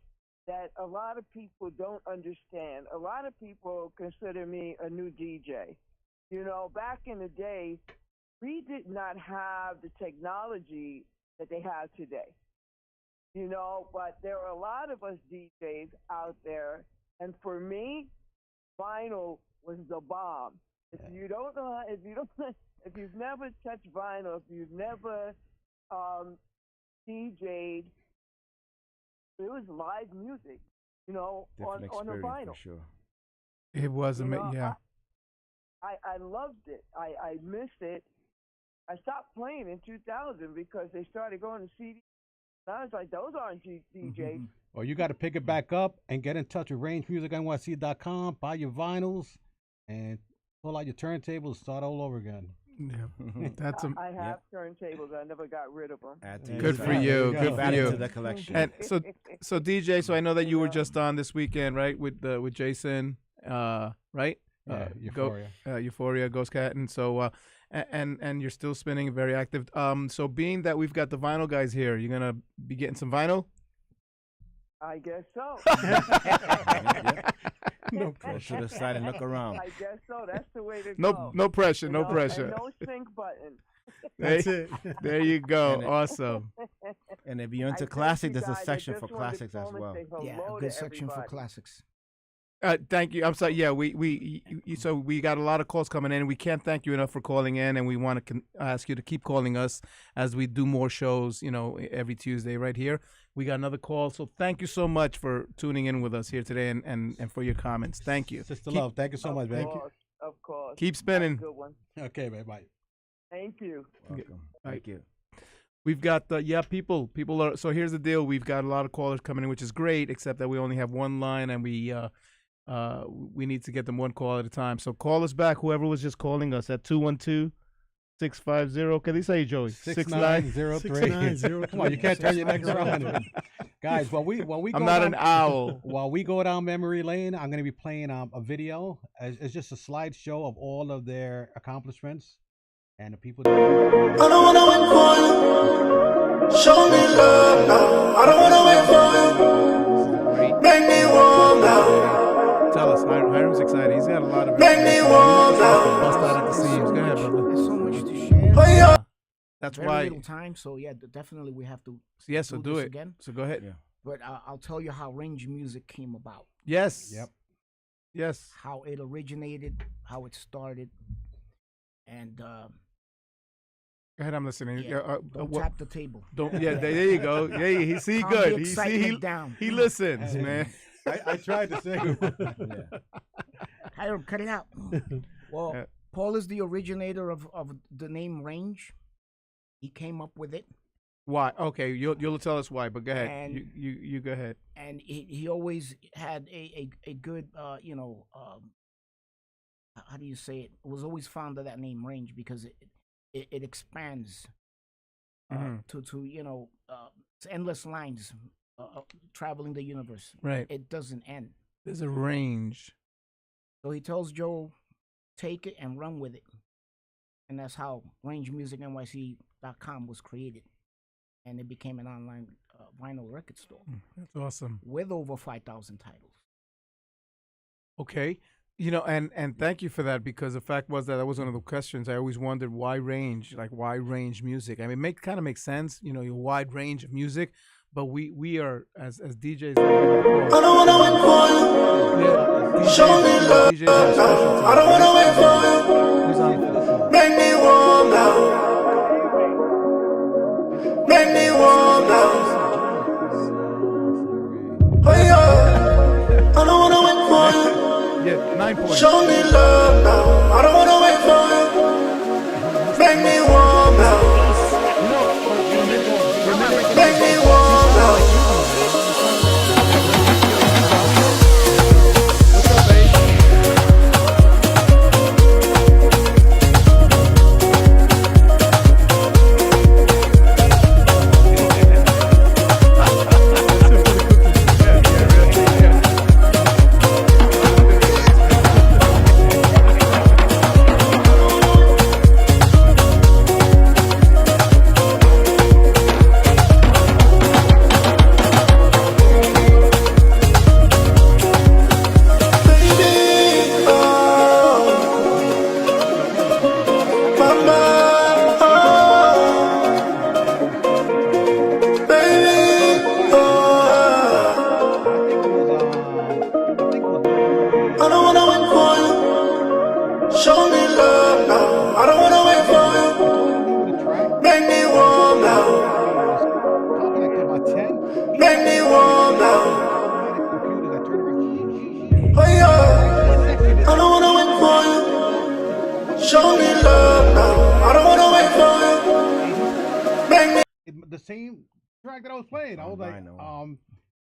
that a lot of people don't understand. A lot of people consider me a new DJ. Back in the day, we did not have the technology that they have today. But there are a lot of us DJs out there, and for me, vinyl was the bomb. If you don't know, if you've never touched vinyl, if you've never DJ'd, it was live music, Different on a experience vinyl. for sure. It was amazing. Yeah. I loved it. I missed it. I stopped playing in 2000 because they started going to CD. And I was like, those aren't DJs. Or you got to pick it back up and get in touch with rangemusicnyc.com, buy your vinyls, and pull out your turntables, start all over again. Yeah, that's I have turntables. I never got rid of them. good for you. Good for Add it you. to the collection. And so DJ, so I know that you were just on this weekend, right? With Jason, right? Euphoria. Euphoria, Ghost Cat, and so and you're still spinning, very active. So being that we've got the vinyl guys here, you're gonna be getting some vinyl. I guess so. No pressure. Should have side and look around. I guess so. That's the way to No, go. no pressure, no And pressure. no sync button. That's it. There you go. And awesome. And if you're into I thank classic, you there's a guys. I section just for wanted to classics call as and well. say Yeah, hello a good to section for everybody. classics. Thank you. I'm sorry. Yeah, so we got a lot of calls coming in. We can't thank you enough for calling in, and we want to ask you to keep calling us as we do more shows. Every Tuesday right here. We got another call, so thank you so much for tuning in with us here today and for your comments. Thank you. Sister Love, thank you so much, babe. Of course. Keep spinning. Have a good one. Okay, babe, bye. Thank you. Welcome. Thank you. We've got people are. So here's the deal. We've got a lot of callers coming in, which is great, except that we only have one line, and we need to get them one call at a time. So call us back, whoever was just calling us at 212-650. Can they say, Joey? 6903. 6903. Come on, you can't turn your neck around. Guys, while we I'm go not down, an owl. While we go down memory lane, I'm going to be playing a video. It's just a slideshow of all of their accomplishments and the people. I don't wanna wait for you. Show me love now. I don't wanna wait for you. Make me warm now. Tell us, Hiram's excited. He's got a lot of. Make me warm now. Bust out at the seams. Go ahead, brother. There's so much to share. Oh yeah. That's Very why. little time, so yeah, definitely we have to. Yes, so do this it again. So go ahead. Yeah. But I'll tell you how range music came about, Yes. Yep. Yes. how it originated, how it started, and Go ahead. I'm listening. yeah, don't tap the table. Don't. Yeah. There you go. Yeah. He see Calm the good. He excitement down. He listens, man. I tried to say. Yeah. Hiram, cut it out. Well, Yeah. Paul is the originator of the name range. He came up with it, Why? Okay. You'll tell us why. But go ahead. And- You go ahead. and he always had a good how do you say it? Was always fond of that name range because it expands to it's endless lines traveling the universe. Right. It doesn't end. There's a range. So he tells Joe, take it and run with it. And that's how rangemusicnyc.com was created. And it became an online vinyl record store That's awesome. with over 5,000 titles. Okay. And thank you for that, because the fact was that was one of the questions. I always wondered why range, like why range music. I mean, kind of makes sense, your wide range of music, but we are as DJs. I don't wanna wait for you. Yeah, Show me love DJs are special now. I don't wanna wait for you. Who's on? Make me warm now. Make me warm now. Oh yeah. I don't wanna wait for you. Yeah, 9 points. Show me love now. I don't wanna wait for you. Make me warm now. Make me warm now. the same track that I was playing. I On was like, vinyl.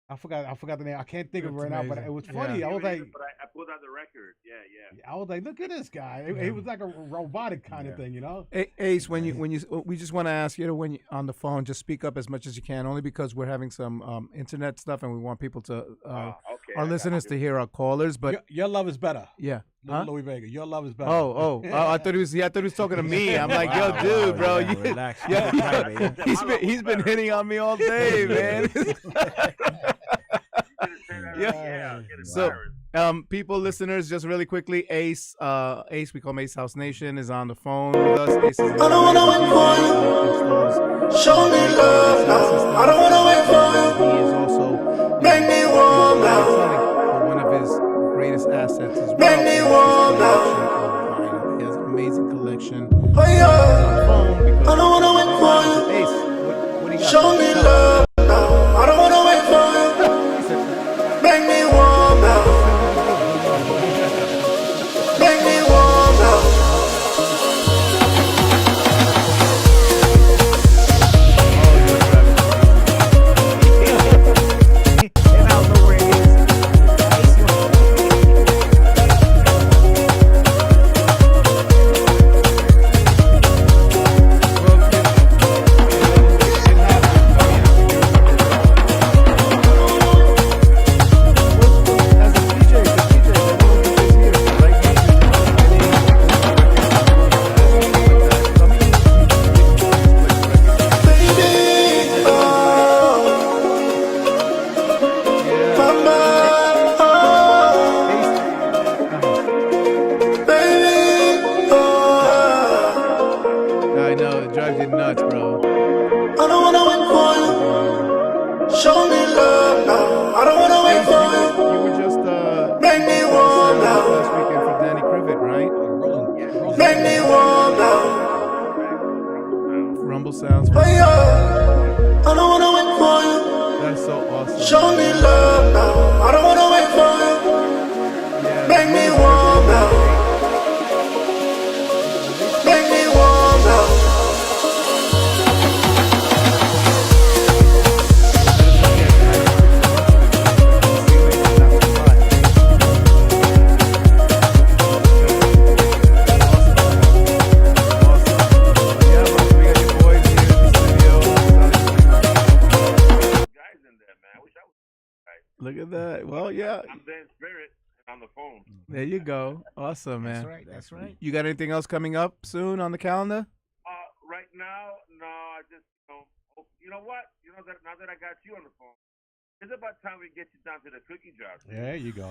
I forgot the name. I can't think of it That's right now, but amazing. it was funny. Yeah. I was like, But I pulled out the record. Yeah. I was like, look at this guy. It was like a robotic kind of thing, you know. Ace, when you we just want to ask you to when you on the phone, just speak up as much as you can, only because we're having some internet stuff and we want people to our listeners to hear our callers. But your love is better. Yeah. Huh? Louis Vega, your love is better. I thought he was. I thought he was talking to me. I'm like, yo, dude, bro, yeah, you, relax. he's been hitting on me all day, man. Yeah. So, people, listeners, just really quickly, Ace, we call him Ace House Nation, is on the phone with us. Ace is I don't wanna wait for you. Show me love now. I don't wanna wait for you. He is also Make me warm now. one of his greatest assets as well. Make me warm now. He has an amazing collection. Oh yeah. I don't wanna wait for you. Ace, what do you got? Show me love now. I don't wanna wait for you. Make me warm now. Make me warm now. And I don't know where it is. I know, it drives you nuts, bro. I don't wanna wait for you. Show me love now. I don't wanna wait for you. You were just Make me warm now. last weekend for Danny Crivet, right? Make me warm now. Rumble Sounds. Oh yeah. I don't wanna wait for you. That's so awesome. Show me love now. I don't wanna wait for you. Make me warm now. Make me warm now. Guys in there, man. I wish I was. Look at that. Well, yeah. I'm there in spirit on the phone. There you go. Awesome, man. That's right. That's right. You got anything else coming up soon on the calendar? Right now, no. I just, you know what? Now that I got you on the phone, it's about time we get you down to the cookie jar. There you go.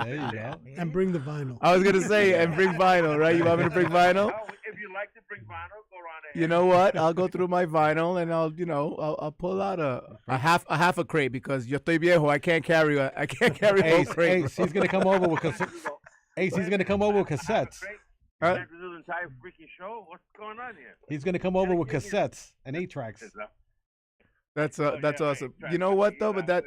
There you go. And bring the vinyl. I was gonna say, and bring vinyl, right? You want me to bring vinyl? If you like to bring vinyl, go around ahead. You know what? I'll go through my vinyl and I'll pull out a half a crate because yo estoy viejo. I can't carry a whole Ace, crate. Ace, he's gonna come over with cassettes. Ace, he's gonna come over with cassettes. Huh? To do the entire freaking show? What's going on here? He's gonna come over with cassettes and 8-tracks. That's awesome. You know what though? But that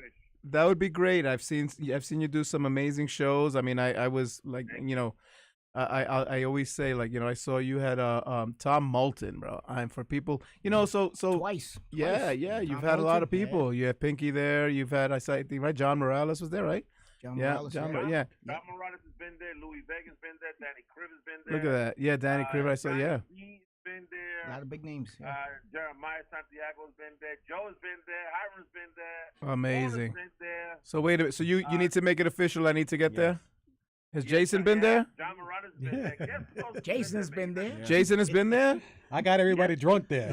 would be great. I've seen you do some amazing shows. I mean, I was like, I always say, like, I saw you had Tom Moulton, bro. I'm for people, so Twice. Yeah, you've had a lot of people. You had Pinky there. You've had I think right. John Morales was there, right? John Yeah, Morales, John. yeah. Yeah. John Morales has been there. Louis Vega's been there. Danny Cruz has been there. Look at that. Yeah, Danny Crivet. I saw. Yeah. He's been there. A lot of big names. Yeah. Jeremiah Santiago's been there. Joe has been there. Hiram's been there. Amazing. Paul has been there. So wait a minute. So you need to make it official. I need to get there. Has Jason been there? John Morales has been there. Yes, Jason's been there. Jason has been there. I got everybody drunk there.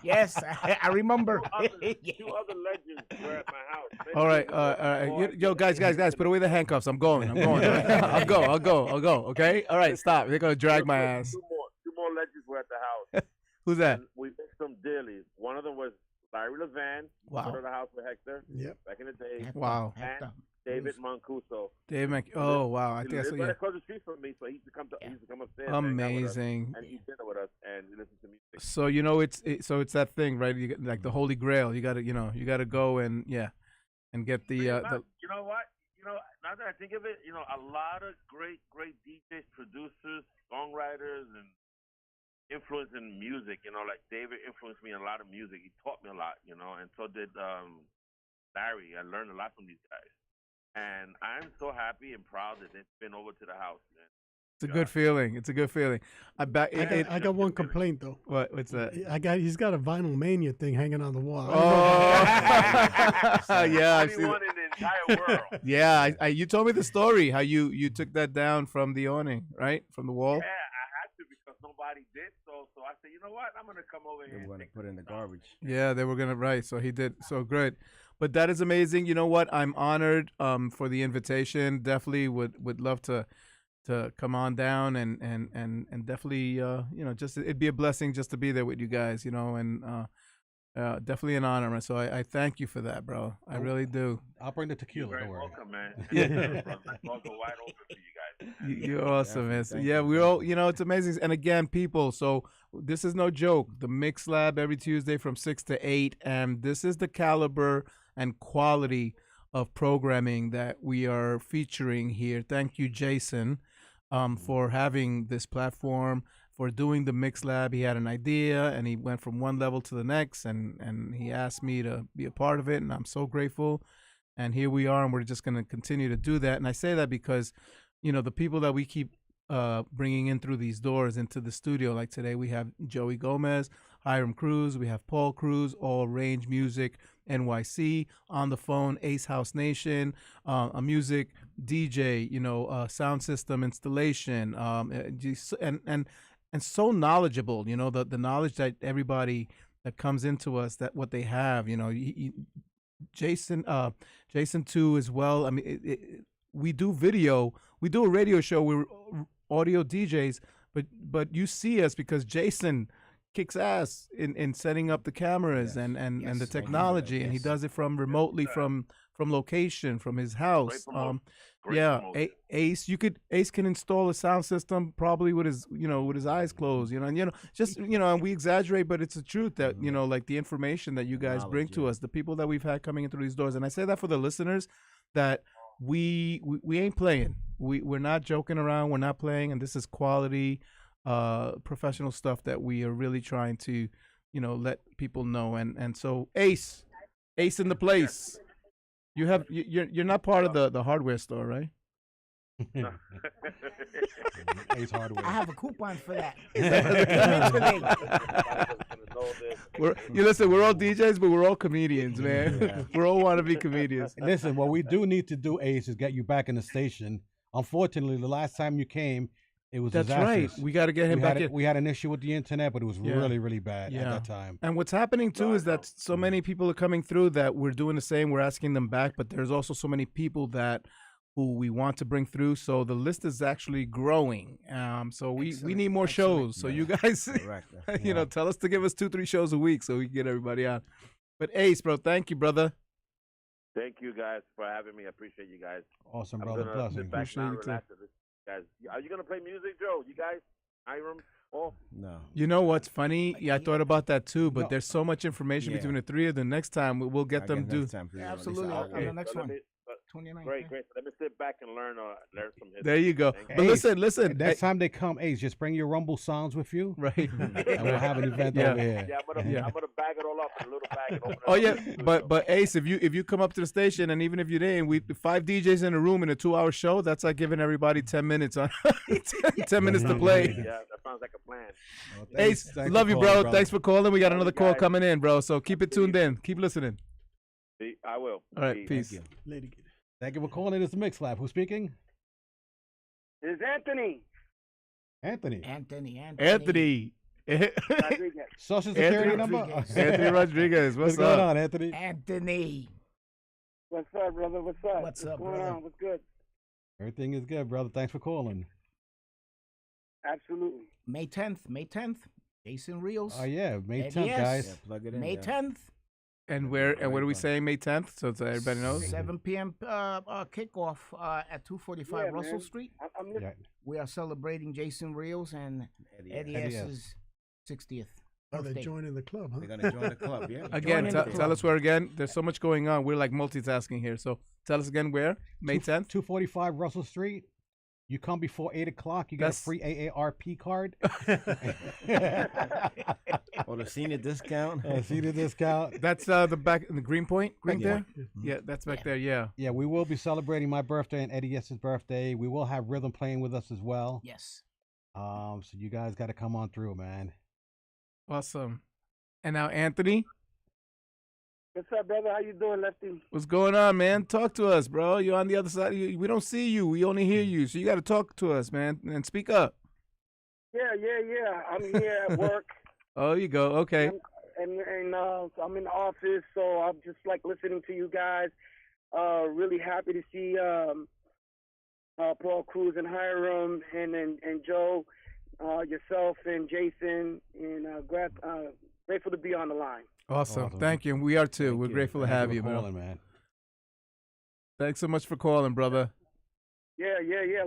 Yes, I remember. Two other legends were at my house. All right. Yo, guys, put away the handcuffs. I'm going. I'll go. Okay. All right. Stop. They're gonna drag my ass. Two more legends were at the house. Who's that? And we missed them dearly. One of them was Larry Levan. Wow. Go to the house with Hector. Yep. Back in the day. Wow. And David Mancuso. Oh wow. I think I saw. Right Yeah. across the street from me, so he used to come upstairs. Amazing. And eat dinner with us and listen to music. So it's that thing, right? You get, like the Holy Grail. You gotta go and get the. You know what? Now that I think of it, a lot of great DJs, producers, songwriters, and influence in music. You know, like David influenced me in a lot of music. He taught me a lot. You know, and so did Larry. I learned a lot from these guys, and I'm so happy and proud that they've been over to the house, man. It's a good feeling. It's a good feeling. I got one complaint though. What's that? He's got a Vinyl Mania thing hanging on the wall. Oh, yeah, I've seen Anyone in the entire world. Yeah, you told me the story how you took that down from the awning, right, from the wall. Yeah, I had to because nobody did. So I said, you know what? I'm gonna come over here. They want to put it in the garbage. Yeah, they were gonna write, so he did. So good, but that is amazing. You know what? I'm honored for the invitation. Definitely would love to come on down and definitely just it'd be a blessing just to be there with you guys, and definitely an honor. So I thank you for that, bro. I really do. I'll bring the tequila. You're Don't very worry. welcome, man. Yeah. I'll go wide open for you guys. You're awesome, man. So, yeah, you. we're all, it's amazing. And again, people, so this is no joke. The Mix Lab every Tuesday from 6 to 8, and this is the caliber and quality of programming that we are featuring here. Thank you, Jason, for having this platform, for doing the Mix Lab. He had an idea, and he went from one level to the next, and he asked me to be a part of it, and I'm so grateful. And here we are, and we're just going to continue to do that. And I say that because, the people that we keep bringing in through these doors into the studio, like today we have Joey Gomez, Hiram Cruz, we have Paul Cruz, All Range Music NYC, on the phone Ace House Nation, a music DJ, sound system installation, and so knowledgeable. The knowledge that everybody that comes into us, that what they have. Jason too as well. I mean, we do video, we do a radio show. We're audio DJs, but you see us because Jason kicks ass in setting up the cameras and the technology, and he does it from remotely from location, from his house. Ace can install a sound system probably with his eyes closed, and we exaggerate, but it's the truth that like the information that you guys bring to us, the people that we've had coming in through these doors. And I say that for the listeners, that we ain't playing, we're not joking around, we're not playing, and this is quality professional stuff that we are really trying to let people know. And so Ace in the place. You're not part of the hardware store, right? Ace Hardware. I have a coupon for that. Listen, we're all DJs, but we're all comedians, man. We're all want to be comedians. Listen, what we do need to do, Ace, is get you back in the station. Unfortunately, the last time you came, it was disastrous. Right. We got to get him back in. We had an issue with the internet, but it was really, really bad at that time. And what's happening too is that so many people are coming through that we're doing the same. We're asking them back, but there's also so many people who we want to bring through. So the list is actually growing. So we need more shows. So you guys, tell us to give us 2-3 shows a week so we can get everybody on. But Ace, bro, thank you, brother. Thank you guys for having me. I appreciate you guys. Awesome, brother. Blessing. Appreciate you too. Guys, are you gonna play music, Joe? You guys, Hiram? Oh no. You know what's funny? Yeah, I thought about that too. But there's so much information between the three of them. Next time we'll get them do. Absolutely. On the next one. 29. Great. So let me sit back and learn some history. There you go. But listen. Next time they come, Ace, just bring your Rumble songs with you. Right. And we'll have an event over here. Yeah, I'm gonna bag it all up in a little bag and open it Oh up. yeah, but Ace, if you come up to the station, and even if you didn't, we 5 DJs in a room in a 2-hour show. That's like giving everybody 10 minutes on 10 minutes to play. Yeah, that sounds like a plan. Well, Ace, love you, bro. Thanks for calling. We got another call coming in, bro. So keep it tuned in. Keep listening. I will. All right, peace. Thank you for calling. It's the Mix Lab. Who's speaking? It's Anthony. Anthony. Social security number? Anthony Rodriguez. What's going up? on, Anthony? Anthony. What's up, brother? What's up? What's up, going brother? on? What's good? Everything is good, brother. Thanks for calling. Absolutely. May 10th. Jason Rios. Oh, yeah. May 10th, guys. Yeah, plug it in. May 10th. And what are we saying? May 10th, so that everybody knows. 7 p.m. Kickoff at 245 Russell man. Street. Yeah. We are celebrating Jason Rios and Eddie S's 60th. Oh, they're birthday. joining the club, huh? They're gonna join the club, yeah. Again, tell us where again. There's so much going on. We're like multitasking here. So tell us again where. May 10th. 245 Russell Street. You come before 8 o'clock, you get a free AARP card. Or the senior discount. Senior discount. That's the back in the Greenpoint, right Yeah. there. Yeah, that's back there. Yeah. Yeah, we will be celebrating my birthday and Eddie Yes's birthday. We will have Rhythm playing with us as well. Yes. So you guys got to come on through, man. Awesome. And now Anthony, What's up, brother? How you doing, Lefty? what's going on, man? Talk to us, bro. You're on the other side. We don't see you. We only hear you. So you got to talk to us, man, and speak up. Yeah. I'm here at work. Oh, you go. Okay. And so I'm in the office, so I'm just like listening to you guys. Really happy to see Paul, Cruz, and Hiram, and Joe, yourself, and Jason, and grateful to be on the line. Awesome. Thank you. And we are too. We're grateful to have you, calling, man. Thanks so much for calling, brother. Yeah.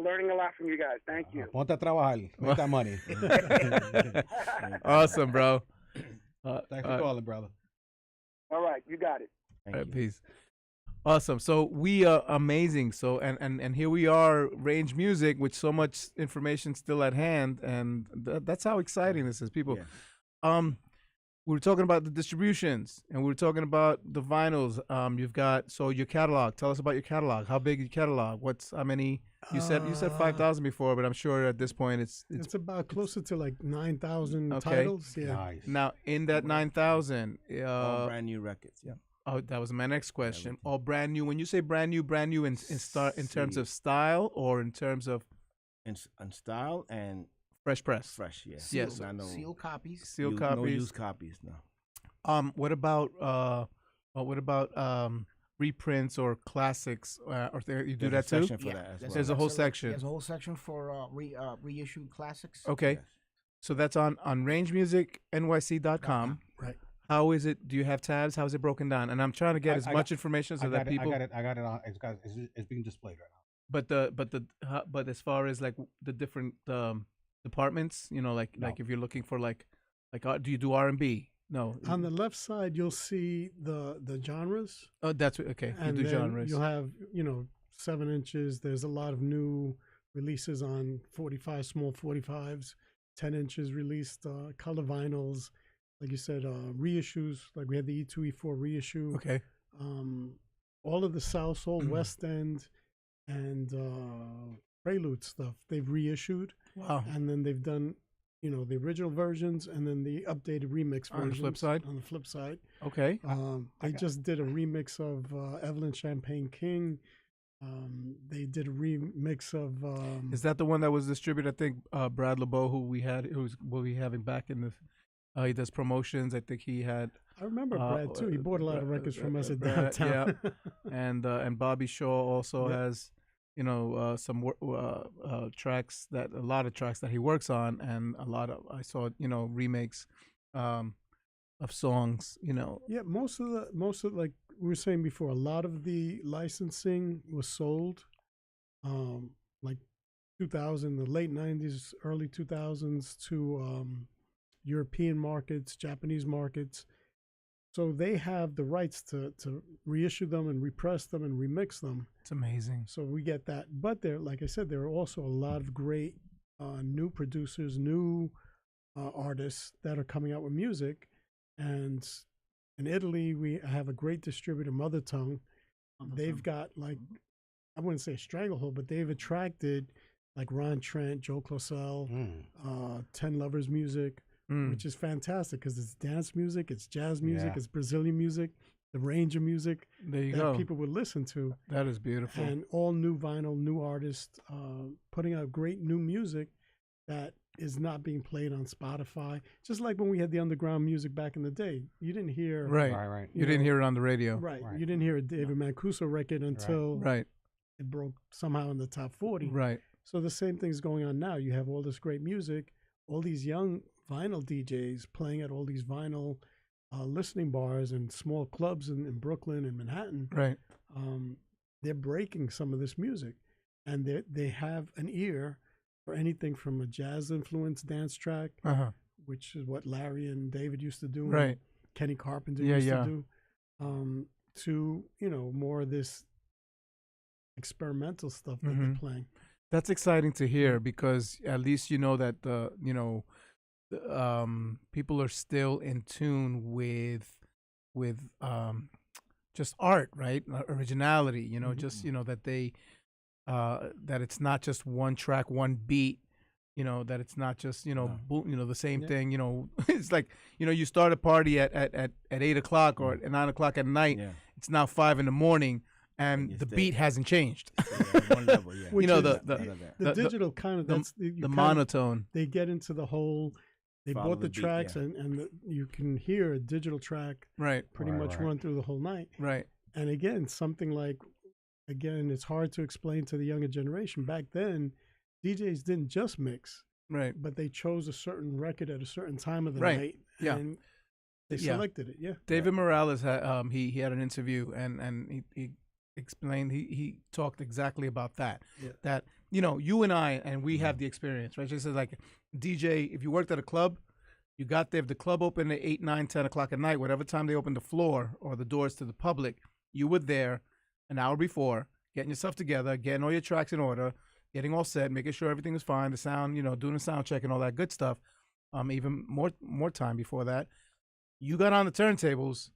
Learning a lot from you guys. Thank you. Ponte a trabajar. Make that money. Awesome, bro. Thanks for calling, brother. All right, you got it. All right, peace. Awesome. So we are amazing. So and here we are, Range Music, with so much information still at hand, and that's how exciting this is, people. Yeah. We were talking about the distributions, and we were talking about the vinyls. You've got your catalog. Tell us about your catalog. How big is your catalog? How many? You said 5,000 before, but I'm sure at this point it's about closer to like 9,000 Okay. titles. Yeah. Nice. now in that 9,000. All brand new records. Yeah. Oh, that was my next question. All brand new. When you say brand new in terms of style or in terms of In style and fresh press? fresh. Yeah. Yes. Sealed copies. Sealed No copies. used copies. No. What about reprints or classics? You do There's that a too? section for that as well. There's a whole section. There's a whole section for reissued classics. Okay. Yes. So that's on rangemusicnyc.com. Right. How is it? Do you have tabs? How is it broken down? And I'm trying to get as much information so that people. I got it on. It's being displayed right now. But as far as like the different departments, like if you're looking for like do you do R&B? No. On the left side, you'll see the genres. Oh, that's okay. And you do then genres. you'll have 7 inches. There's a lot of new releases on 45 small 45s, 10 inches released, color vinyls. Like you said, reissues. Like we had the E2 E4 reissue. Okay. All of the South Soul, West End, and Prelude stuff they've reissued. Wow. And then they've done the original versions and then the updated remix versions. On the flip side? On the flip side. Okay. They just did a remix of Evelyn Champagne King. They did a remix of. Is that the one that was distributed? I think Brad LeBeau, who we'll be having back in the. He does promotions. I think he had. I remember Brad too. He bought a lot of records from us at Brad, downtown. Yeah, and Bobby Shaw also has some tracks a lot of tracks that he works on, and a lot of I saw remakes of songs. Yeah, most of like we were saying before, a lot of the licensing was sold, like 2000, the late 90s, early 2000s to European markets, Japanese markets. So they have the rights to reissue them and repress them and remix them. It's amazing. So we get that. But like I said, there are also a lot of great new producers, new artists that are coming out with music. And in Italy, we have a great distributor, Mother Tongue. They've got I wouldn't say a stranglehold, but they've attracted like Ron Trent, Joe Closell, 10 Lovers Music, which is fantastic because it's dance music, it's jazz music, it's Brazilian music, the range of music that people would listen to. That is beautiful. And all new vinyl, new artists putting out great new music that is not being played on Spotify. Just like when we had the underground music back in the day. You didn't hear... Right. You didn't hear it on the radio. Right. You didn't hear a David Mancuso record until it broke somehow in the top 40. Right. So the same thing's going on now. You have all this great music, all these young vinyl DJs playing at all these vinyl listening bars and small clubs in Brooklyn and Manhattan. Right. They're breaking some of this music, and they have an ear for anything from a jazz-influenced dance track, which is what Larry and David used to do, right? Kenny Carpenter used to do, to more of this experimental stuff that they're playing. That's exciting to hear because at least you know that people are still in tune with just art, right? Originality, just that they that it's not just one track, one beat, that it's not just the same thing. It's like you start a party at 8 o'clock or at 9 o'clock at night. Yeah. It's now 5 a.m. and the beat hasn't changed. One level, yeah. Which is the the digital kind of the monotone. They get into the whole. They Follow bought the the beat, tracks, yeah. and you can hear a digital track Right. pretty much run through the whole night. Right. And again, something like, it's hard to explain to the younger generation. Back then, DJs didn't just mix, Right. but they chose a certain record at a certain time of the Right. night, Yeah. and they Yeah. selected it. Yeah, David Morales had he had an interview and he explained he talked exactly about that. Yeah. That you and I we have the experience, right? Just like DJ, if you worked at a club, you got there. If the club opened at 8, 9, 10 o'clock at night, whatever time they opened the floor or the doors to the public, you were there an hour before, getting yourself together, getting all your tracks in order, getting all set, making sure everything was fine, the sound, doing the sound check and all that good stuff. Even more time before that. You got on the turntables,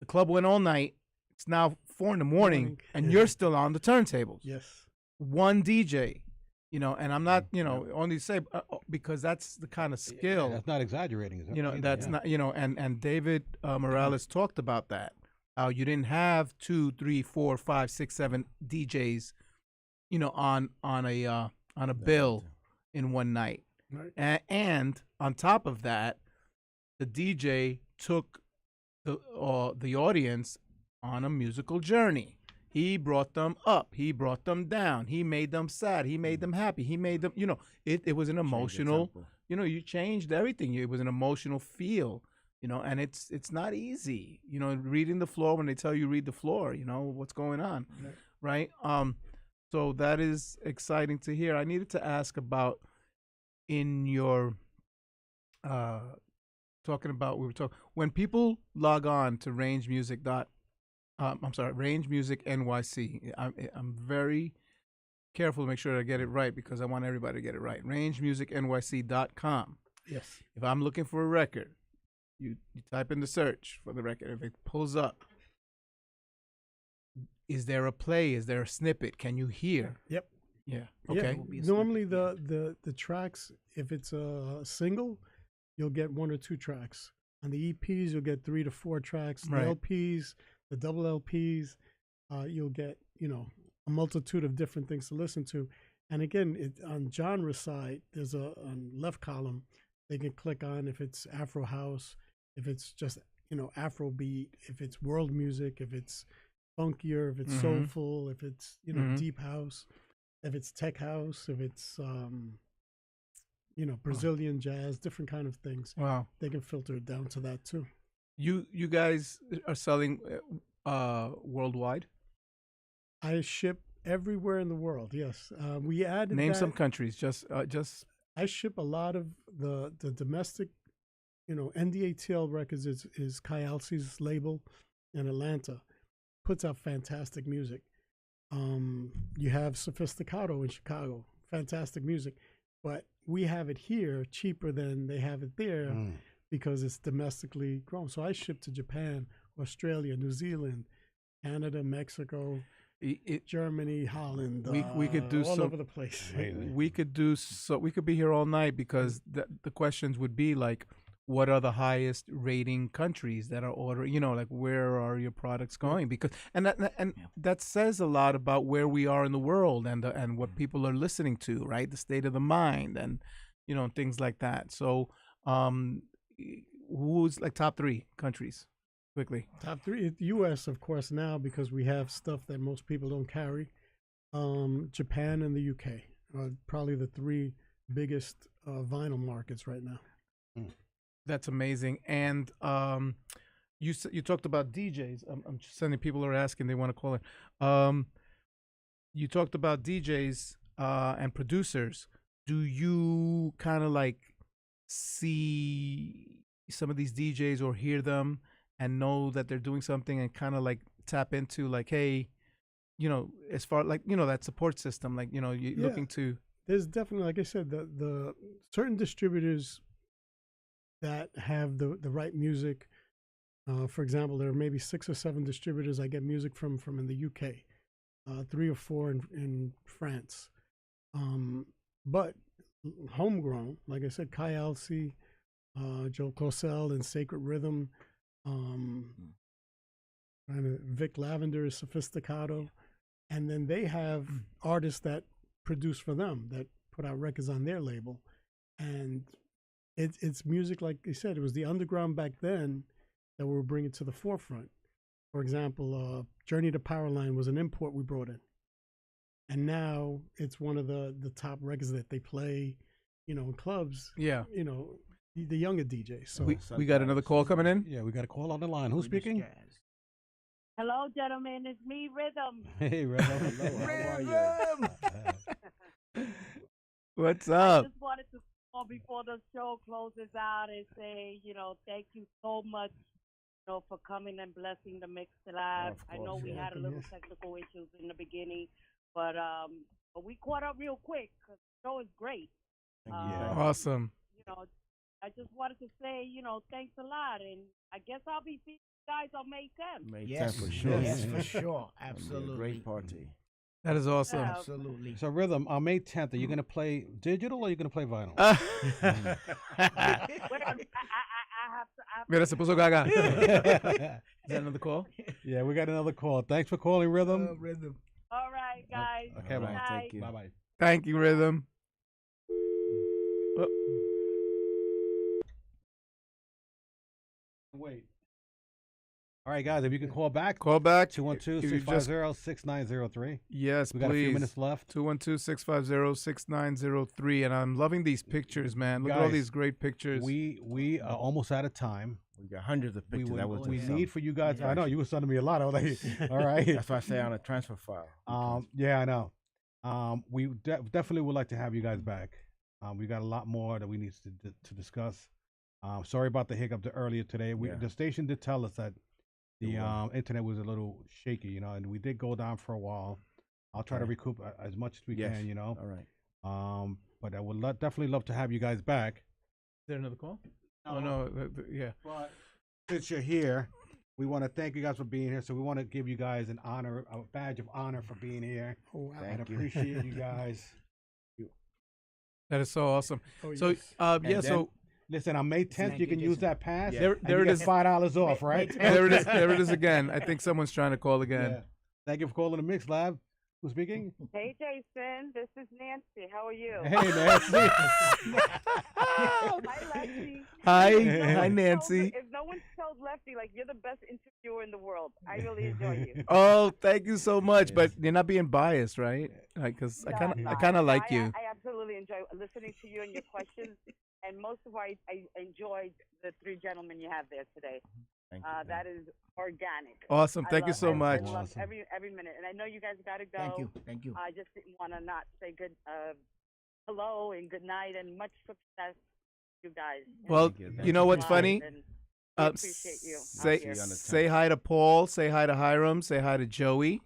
the club went all night. It's now 4 a.m, and you're still on the turntables. yes, One DJ, and I'm not, only say because that's the kind of skill. That's not exaggerating. Is that That's not, and David Morales talked about that. How you didn't have 2, 3, 4, 5, 6, 7 DJs, on a bill in one night. right. And on top of that, the DJ took the audience on a musical journey. He brought them up. He brought them down. He made them sad. He made them happy. He made them, it was an emotional, you changed everything. It was an emotional feel, and it's not easy, reading the floor when they tell you read the floor, what's going on, right? So that is exciting to hear. I needed to ask about in your, when people log on to Range Music Range Music NYC. I'm very careful to make sure I get it right because I want everybody to get it right. RangeMusicNYC.com. Yes. If I'm looking for a record, you type in the search for the record. If it pulls up, is there a play? Is there a snippet? Can you hear? Yep. Yeah. Yeah, Okay. normally the tracks, if it's a single, you'll get 1 or 2 tracks. On the EPs, you'll get 3 to 4 tracks. Right. The LPs, the double LPs, you'll get a multitude of different things to listen to. And again, on genre side, there's a left column they can click on if it's Afro house, if it's just Afrobeat, if it's world music, if it's funkier, if it's soulful, if it's deep house, if it's tech house, if it's Brazilian jazz, different kind of things. Wow. They can filter it down to that too. You guys are selling worldwide? I ship everywhere in the world. Yes, we added. Name that. some countries. Just. I ship a lot of the domestic. NDATL Records is Kai Alcey's label in Atlanta. Puts out fantastic music. You have Sophisticato in Chicago, fantastic music, but we have it here cheaper than they have it there because it's domestically grown. So I ship to Japan, Australia, New Zealand, Canada, Mexico, Germany, Holland. We could do all over the place. We could be here all night because the questions would be like, what are the highest rating countries that are ordering? Like where are your products going? Because that says a lot about where we are in the world and what people are listening to, right? The state of the mind and things like that. So, who's like top 3 countries? Quickly. Top 3, U.S. of course now because we have stuff that most people don't carry. Japan and the U.K. are probably the 3 biggest vinyl markets right now. That's amazing. And you talked about DJs. I'm just sending people are asking they want to call in. You talked about DJs and producers. Do you kind of like see some of these DJs or hear them and know that they're doing something and kind of like tap into like, hey, as far like that support system, like you're looking to. There's definitely, like I said, the certain distributors that have the right music. For example, there are maybe 6 or 7 distributors I get music from in the UK, 3 or 4 in France. But homegrown, like I said, Kai Alcey, Joe Cosell and Sacred Rhythm, Vic Lavender is Sophisticato, and then they have artists that produce for them, that put out records on their label, and it's music, like you said, it was the underground back then that we were bringing to the forefront. For example, Journey to Powerline was an import we brought in. And now it's one of the top records that they play, in clubs. Yeah. The younger DJs. So we got another call coming in? Yeah, we got a call on the line. Who's speaking? Hello, gentlemen. It's me, Rhythm. Hey, Rhythm. Hello. How are you? What's up? I just wanted to call before the show closes out and say, thank you so much, for coming and blessing the Mix Lab. I know we had a little technical issues in the beginning, but we caught up real quick because the show is great. Awesome. I just wanted to say, thanks a lot, and I guess I'll be seeing you guys on May 10th. May 10th for sure. Yes, for sure. Absolutely. Great party. That is awesome. Yeah. Absolutely. So, Rhythm, on May 10th, are you going to play digital or are you going to play vinyl? Wait, I have to. Mira, se puso gaga. Is that another call? Yeah, we got another call. Thanks for calling, Rhythm. Rhythm. All right, guys. Okay, bye. Thank you. Bye-bye. Thank you, Rhythm. Wait. All right, guys, if you can call back. Call back. 212-650-6903. Yes, we please. got a few minutes left. 212-650-6903. And I'm loving these pictures, man. Look at all these great pictures. We are almost out of time. We got hundreds of pictures. We need for you guys. I know you were sending me a lot. I was like, all right. That's why I say on a transfer file. Yeah, I know. We definitely would like to have you guys back. We got a lot more that we need to discuss. Sorry about the hiccup earlier today. The station did tell us that the internet was a little shaky, and we did go down for a while. I'll try to recoup as much as we can, All right. But I would definitely love to have you guys back. Is there another call? Oh, no. Yeah. But since you're here, we want to thank you guys for being here. So we want to give you guys a badge of honor for being here. Oh, wow. And appreciate you guys. That is so awesome. Oh, so, yes. So listen, on May 10th, you can use that pass. There it is. $5 off, right? There it is. There it is again. I think someone's trying to call again. Yeah. Thank you for calling the Mix Lab. Who's speaking? Hey, Jason. This is Nancy. How are you? Hey, Nancy. Hi, Lefty. Hi, Nancy. If no one tells Lefty, like, you're the best interviewer in the world, I really enjoy you. Oh, thank you so much. But you're not being biased, right? Because I kind of like you. I absolutely enjoy listening to you and your questions. And most of why I enjoyed the 3 gentlemen you have there today. That is organic. Awesome. Thank you so much. I love every minute. And I know you guys got to go. Thank you. I just didn't want to not say good hello and good night and much success, you guys. Well, you know what's funny? I appreciate you. Say hi to Paul. Say hi to Hiram. Say hi to Joey.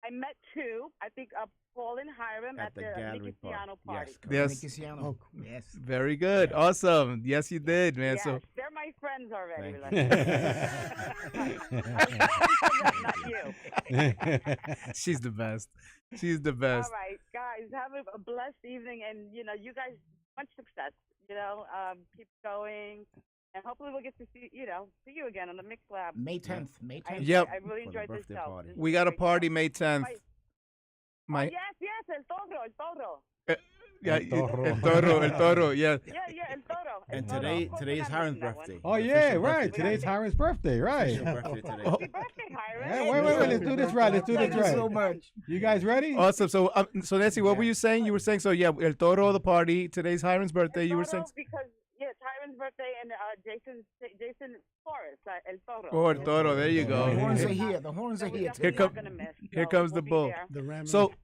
I met 2. I think Paul and Hiram at the Nicasiano party. Yes. Oh, yes. Very good. Awesome. Yes, you did, man. Yes, so they're my friends already. Not you. She's the best. She's the best. All right, guys, have a blessed evening, and you guys, much success. Keep going, and hopefully we'll get to see you again on the Mix Lab. May 10th. May 10th. Yep. I really enjoyed this show. We got a party May 10th. Yes, el toro. Yeah, el toro, yeah. Yeah, el toro. And today is Hiram's birthday. Oh yeah, right. Today's Hiram's birthday, right? Birthday today. Happy birthday, Hiram. Hey, wait. Let's do this right. Thank you so much. You guys ready? Awesome. So Nancy, what were you saying? You were saying el toro, the party. Today's Hiram's birthday. You were saying because it's Hiram's birthday and Jason Forrest, el toro. Oh, el toro. There you go. The horns are here. The horns are here. Here comes the bull. So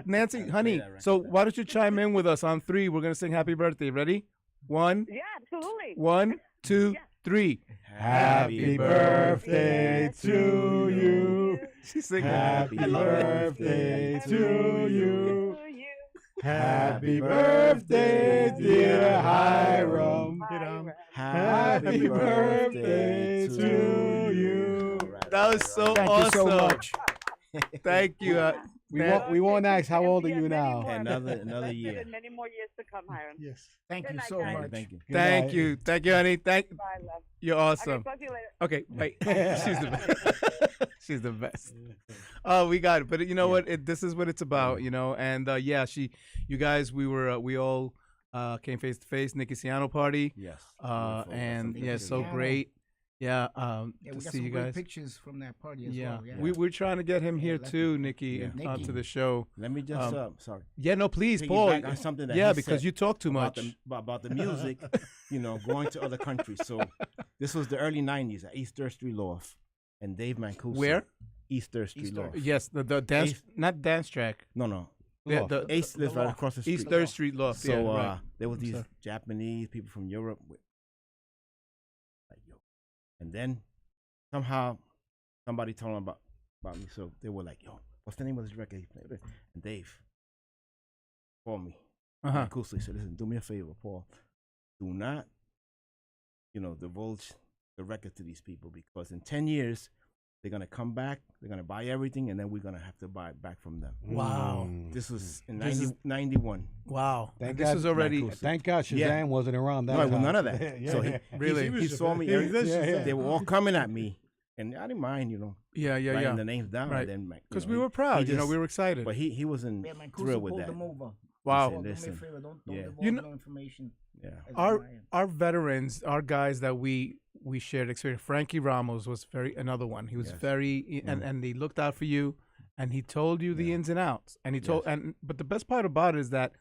Nancy, honey, so why don't you chime in with us on 3? We're gonna sing happy birthday. Ready? 1. Yeah, absolutely. 1, 2, 3. Happy birthday to you. She's singing. Happy birthday to you. Happy birthday, dear Hiram. Happy birthday to you. That was so Thank awesome. you so much. Thank you. We won't ask how old are you Many now. more. Another Blessed year. and many more years to come, Hiram. Yes. Thank Good you night, so guys. much. Thank you. Thank you. Thank you, honey. Bye, love. You're Okay, awesome. talk to you later. Okay, wait. She's the best. She's the best. Oh, we got it. But you know what? This is what it's about, you know. And yeah, you guys, we all came face to face. Nicky Ciano party. Yes. And Beautiful. yeah, so Ciano. great. Yeah. Yeah, To we got see some you great guys. pictures from that party as Yeah. well. Yeah. We're trying to get him here Lefty. too, Nicky, Yeah. Nicky. to the show. Let me just sorry. Yeah, no, please, Piggyback Paul. on something that Yeah, he because said you talk too about much. about the music, you know, going to other countries. So this was the early '90s at East 3rd Street Loft, and Dave Mancuso. Where? East 3rd Street East Loft. Yes, the dance, Ace- not dance track. No. Yeah, Loft. the Ace lives right Loft. across the street. East 3rd Street Loft. So yeah, right. there was I'm these sorry. Japanese people from Europe, like, yo. And then somehow somebody told them about me. So they were like, "Yo, what's the name of this record?" He played? And Dave called me. Uh-huh. He said, "Listen, do me a favor, Paul. Do not, divulge the record to these people because in 10 years." They're gonna come back. They're gonna buy everything, and then we're gonna have to buy it back from them. Wow. This was in This is- 91. Wow. Thank This God- is already Thank God Shazam Yeah. wasn't around that No, it was time. none of that. Yeah, So yeah. Really? he saw me. They were all coming at me, and I didn't mind, writing the names down. Right. And then, because we were proud. he we were excited. But he wasn't Yeah, man, thrilled with pulled that. them over. Wow. He said, Do me a "Listen, favor, don't yeah. divulge no information. Yeah. as our my end." our veterans, our guys that we shared experience. Frankie Ramos was another one. He was Yes. very and he looked out for you, and he told you the ins and outs. And he told but the best part about it is that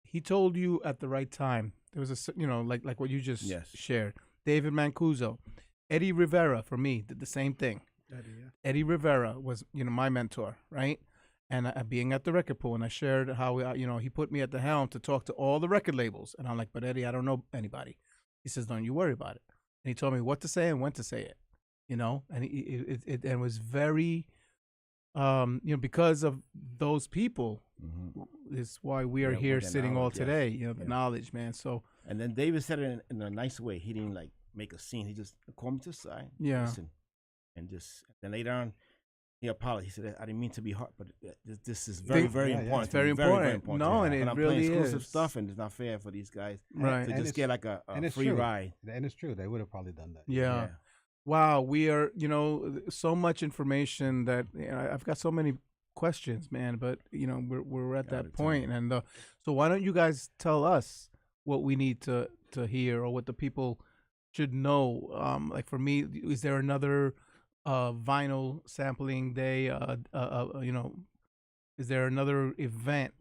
he told you at the right time. There was like what you just shared. David Mancuso, Eddie Rivera for me did the same thing. Eddie Rivera was my mentor, right? And being at the record pool, and I shared how he put me at the helm to talk to all the record labels, and I'm like, but Eddie, I don't know anybody. He says, don't you worry about it. And he told me what to say and when to say it, and it was very, because of those people is why we are here sitting all today, the knowledge, man. So. And then David said it in a nice way. He didn't like make a scene. He just called me to the side. Yeah. Listen, and then later on, he apologized. He said, "I didn't mean to be hard, but this is very, very important. It's very Very, very important. important. No, and But it I'm really playing exclusive is. stuff, and it's not fair for these guys Right. to And just it's- get like a and it's free true. ride." And it's true. They would have probably done that. Yeah. Wow, we are, so much information that I've got so many questions, man. But we're at that point, and so why don't you guys tell us what we need to hear or what the people should know? Like for me, is there another vinyl sampling day? Is there another event?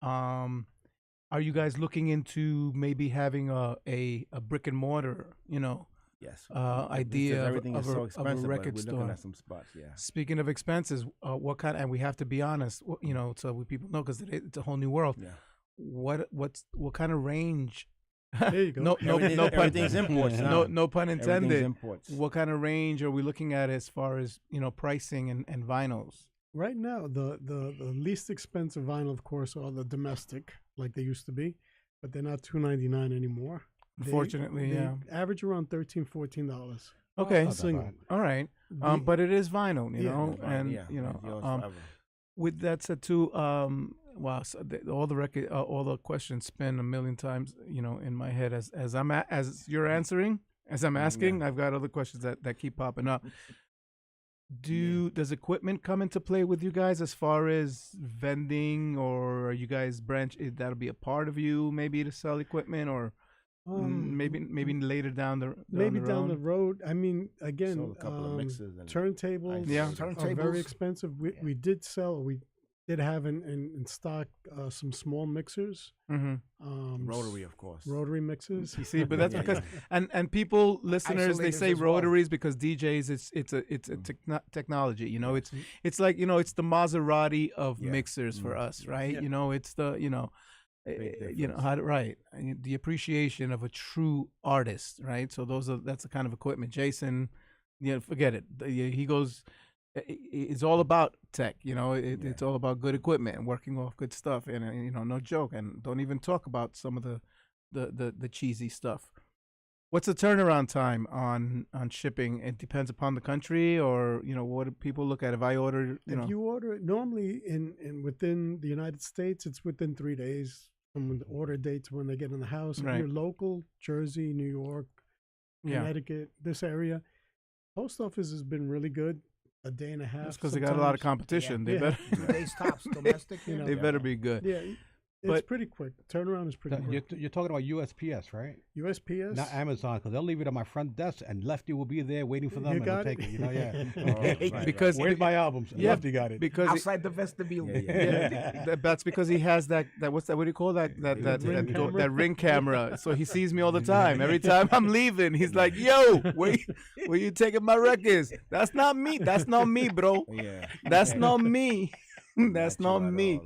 Are you guys looking into maybe having a brick and mortar? Yes. Idea everything of is so a expensive, but record we're store. looking at some spots. Yeah. Speaking of expenses, what kind? And we have to be honest, so people know because it's a whole new world. Yeah. What kind of range? There you go. No pun. Everything's imports now. No pun Everything's intended. imports. What kind of range are we looking at as far as pricing and vinyls? Right now, the least expensive vinyl, of course, are the domestic, like they used to be, but they're not $2.99 anymore. Unfortunately, they yeah. average around $13-14. Okay, Single. All right. But it is vinyl, and yours with that said too, wow, so all the questions spin a million times, in my head as you're answering, as I'm asking, I've got other questions that keep popping up. Does equipment come into play with you guys as far as vending, or are you guys that'll be a part of you maybe to sell equipment, or maybe later down the road. I mean, again, Sold a couple of mixers and turntables. Are very expensive. We did have in stock some small mixers. Rotary, of course. Rotary mixers. You see, but that's because and people, listeners, they Isolators say as well. rotaries because DJs, it's a technology. It's like it's the Maserati of mixers for us, right? Yeah. It's the the appreciation of a true artist, right? So that's the kind of equipment. Jason, forget it. He goes it's all about tech. You know, it's all about good equipment and working off good stuff. And you know, no joke. And don't even talk about some of the cheesy stuff. What's the turnaround time on shipping? It depends upon the country, or you know, what do people look at? If I order, if you order it normally in within the United States, it's within 3 days from the order date to when they get in the house. If you're local, Jersey, New York, Connecticut, this area, post office has been really good. A day and a half. That's because they got a lot of competition. They better 2 days tops domestic. You know, they better be good. Yeah, it's pretty quick. Turnaround is pretty quick. You're talking about USPS, right? USPS, not Amazon, because they'll leave it on my front desk, and Lefty will be there waiting for them You and got they'll it? take it. You know, Because where's my albums? Lefty got it. Because outside the vestibule. That's because he has that what's that? What do you call that? That ring camera. So he sees me all the time. Every time I'm leaving, he's like, "Yo, where you taking my records? That's not me. That's not me, bro. That's not me. That's not me."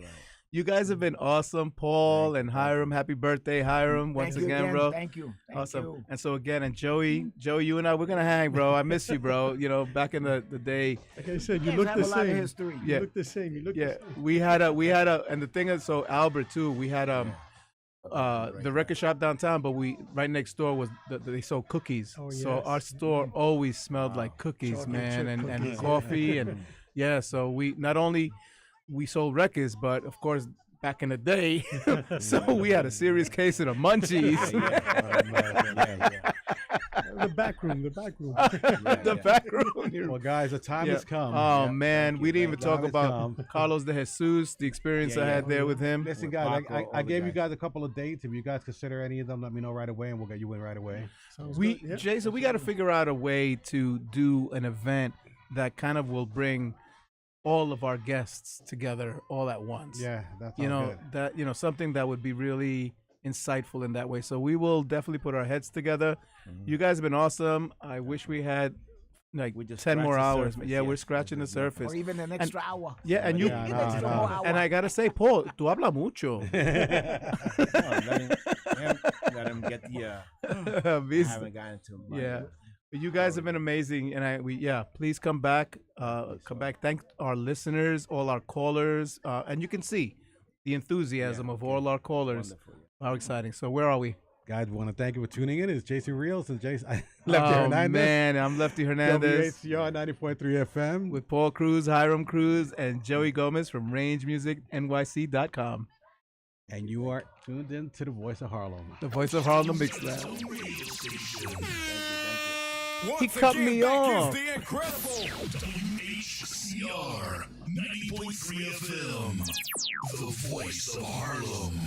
You guys have been awesome, Paul and Hiram. Happy birthday, Hiram! Once again, bro. Thank you. Awesome. And so again, and Joey, you and I, we're gonna hang, bro. I miss you, bro. You know, back in the day. Like I said, you look the same. A lot of history. You look the same. You look the same. We had a, and the thing is, so Albert too. We had the record shop downtown, but right next door was they sold cookies. Oh, so our store always smelled like cookies, man, and coffee, and so we not only we sold records, but of course back in the day, so we had a serious case of the munchies. The back room. The back room. Well, guys, the time has come. Oh man, we didn't even talk about Carlos de Jesus, the experience I had there with him. Listen, guys, I gave you guys a couple of dates. If you guys consider any of them, let me know right away, and we'll get you in right away. Jason, we got to figure out a way to do an event that kind of will bring all of our guests together all at once. Yeah, that's good. Something that would be really insightful in that way. So we will definitely put our heads together. You guys have been awesome. I wish we had like 10 more hours. We're scratching the surface. Or even an extra hour. Yeah, and you and I gotta say, Paul, tú habla mucho. Let him get the I haven't gotten to him. But you guys have been amazing, and please come back. Thank our listeners, all our callers, and you can see the enthusiasm of all our callers. How exciting! So where are we? Guys, we want to thank you for tuning in. It's Jason Rios and Lefty Hernandez. Man, I'm Lefty Hernandez. WHCR 90.3 FM. With Paul Cruz, Hiram Cruz, and Joey Gomez from RangeMusicNYC.com. And you are tuned in to the Voice of Harlem. The Voice of Harlem Mix Lab. He cut me off. The incredible WHCR 90.3 FM, the Voice of Harlem.